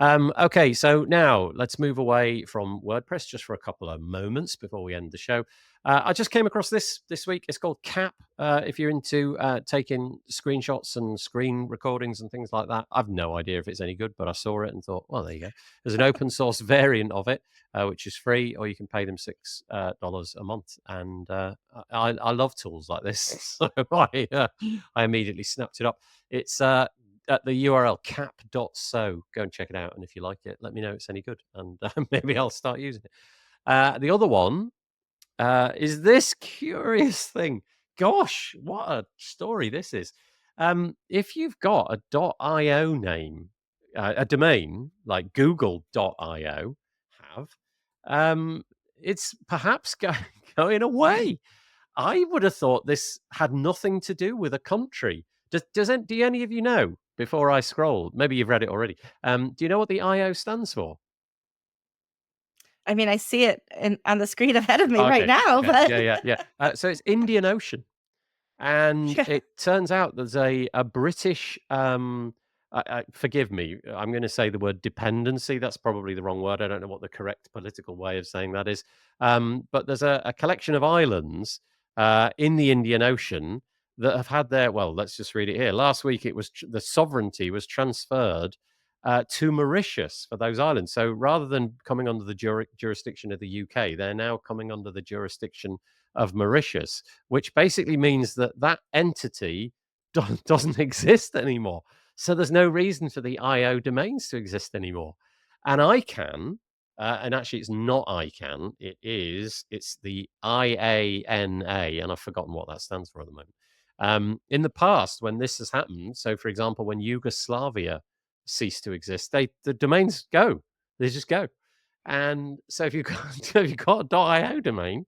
Okay, so now let's move away from WordPress just for a couple of moments before we end the show. I just came across this week. It's called Cap. If you're into taking screenshots and screen recordings and things like that, I've no idea if it's any good, but I saw it and thought, well, there you go. There's an open source variant of it, which is free, or you can pay them $6 a month. And I love tools like this, so I immediately snapped it up. It's at the URL cap.so. Go and check it out. And if you like it, let me know it's any good. And maybe I'll start using it. The other one is this curious thing. Gosh, what a story this is. If you've got a .io name, a domain like google.io it's perhaps going away. I would have thought this had nothing to do with a country. Do any of you know, before I scroll, maybe you've read it already, do you know what the IO stands for? I mean, I see it on the screen ahead of me right Okay, now, but yeah. So it's Indian Ocean. And it turns out there's a British, forgive me, I'm going to say the word dependency. That's probably the wrong word. I don't know what the correct political way of saying that is. But there's a collection of islands in the Indian Ocean that have had well, let's just read it here. Last week, it was the sovereignty was transferred to Mauritius for those islands. So rather than coming under the jurisdiction of the UK, they're now coming under the jurisdiction of Mauritius, which basically means that entity doesn't exist anymore. So there's no reason for the IO domains to exist anymore. And ICANN, and actually it's not ICANN, it's the IANA, and I've forgotten what that stands for at the moment. In the past, when this has happened, so for example, when Yugoslavia ceased to exist, the domains go. They just go. And so if you've got a .io domain,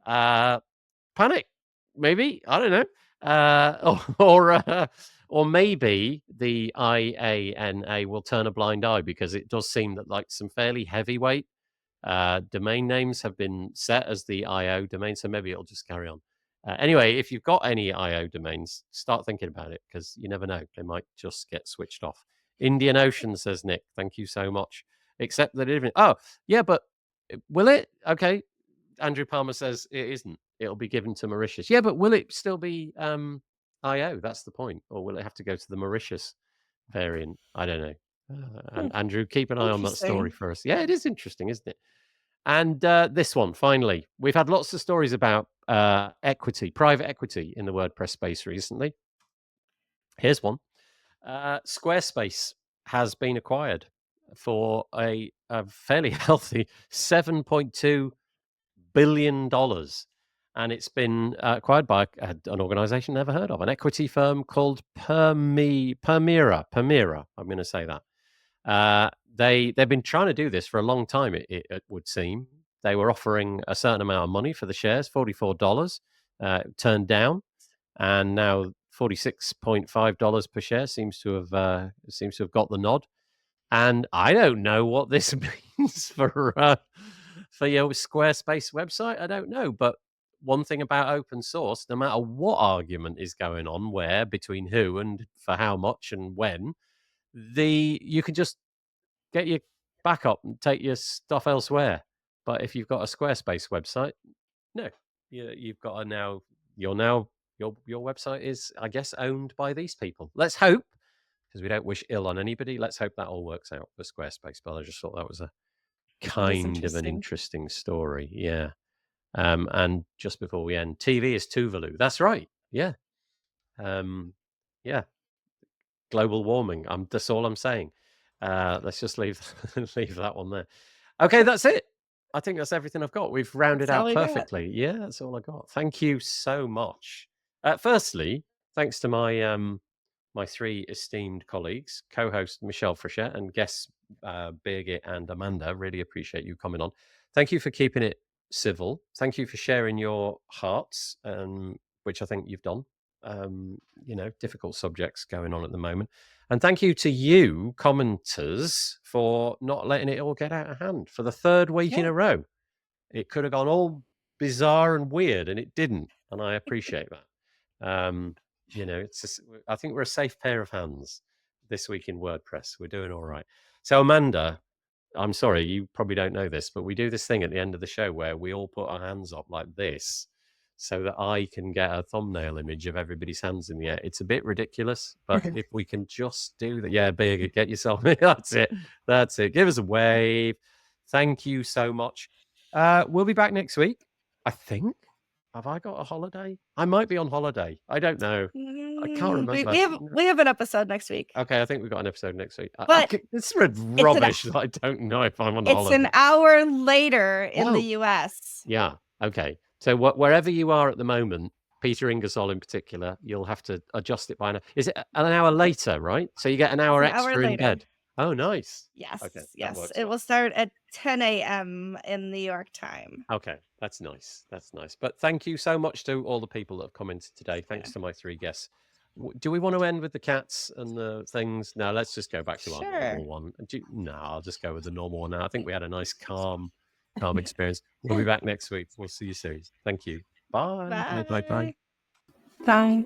panic, maybe, I don't know, or maybe the IANA will turn a blind eye, because it does seem that like some fairly heavyweight domain names have been set as the IO domain, so maybe it'll just carry on. Anyway, if you've got any IO domains, start thinking about it, because you never know, they might just get switched off. Indian Ocean, says Nick, thank you so much. Except that but will it? Okay, Andrew Palmer says it isn't. It'll be given to Mauritius. Yeah, but will it still be IO? That's the point. Or will it have to go to the Mauritius variant? I don't know. And Andrew, keep an eye on that story for us. Yeah, it is interesting, isn't it? And this one, finally. We've had lots of stories about equity, private equity in the WordPress space recently. Here's one. Squarespace has been acquired for a fairly healthy $7.2 billion. And it's been acquired by an organization never heard of, an equity firm called Permira. I'm going to say that. They've been trying to do this for a long time, it would seem. They were offering a certain amount of money for the shares, $44, turned down, and now $46.5 per share seems to have got the nod. And I don't know what this means for your Squarespace website. I don't know. But one thing about open source, no matter what argument is going on, where, between who, and for how much and when, you can just get your backup and take your stuff elsewhere. But if you've got a Squarespace website, no, you've got your website is, I guess, owned by these people. Let's hope, because we don't wish ill on anybody. Let's hope that all works out for Squarespace. But I just thought that was a kind of an interesting story. Yeah. And just before we end, TV is Tuvalu. That's right. Yeah. Yeah. Global warming. That's all I'm saying. Let's just leave leave that one there. Okay, that's it. I think that's everything I've got. We've rounded That's all out we got. perfectly. Yeah, that's all I got. Thank you so much. Firstly, thanks to my my three esteemed colleagues, co-host Michelle Frechette and guests Birgit and Amanda. Really appreciate you coming on. Thank you for keeping it civil. Thank you for sharing your hearts, which I think you've done. You know, difficult subjects going on at the moment. And thank you to you, commenters, for not letting it all get out of hand for the third week in Yeah. a row. It could have gone all bizarre and weird, and it didn't. And I appreciate that. You know, it's just, I think we're a safe pair of hands this week in WordPress. We're doing all right. So, Amanda, I'm sorry, you probably don't know this, but we do this thing at the end of the show where we all put our hands up like this so that I can get a thumbnail image of everybody's hands in the air. It's a bit ridiculous, but if we can just do that. Yeah, big, get yourself. That's it. That's it. Give us a wave. Thank you so much. We'll be back next week, I think. Have I got a holiday? I might be on holiday. I don't know. I can't remember. We have an episode next week. Okay, I think we've got an episode next week. But it's rubbish. I don't know if I'm on holiday. It's an hour later in the US. Yeah. Okay. So wherever you are at the moment, Peter Ingersoll in particular, you'll have to adjust it by an hour. Is it an hour later, right? So you get an hour extra in bed. Oh, nice. Yes. Okay, yes. It will start at 10 a.m. in New York time. Okay. That's nice. That's nice. But thank you so much to all the people that have commented today. Thanks to my three guests. Do we want to end with the cats and the things? No, let's just go back to our normal one. No, I'll just go with the normal one now. I think we had a nice, calm experience. We'll be back next week. We'll see you soon. Thank you. Bye. Bye. Bye.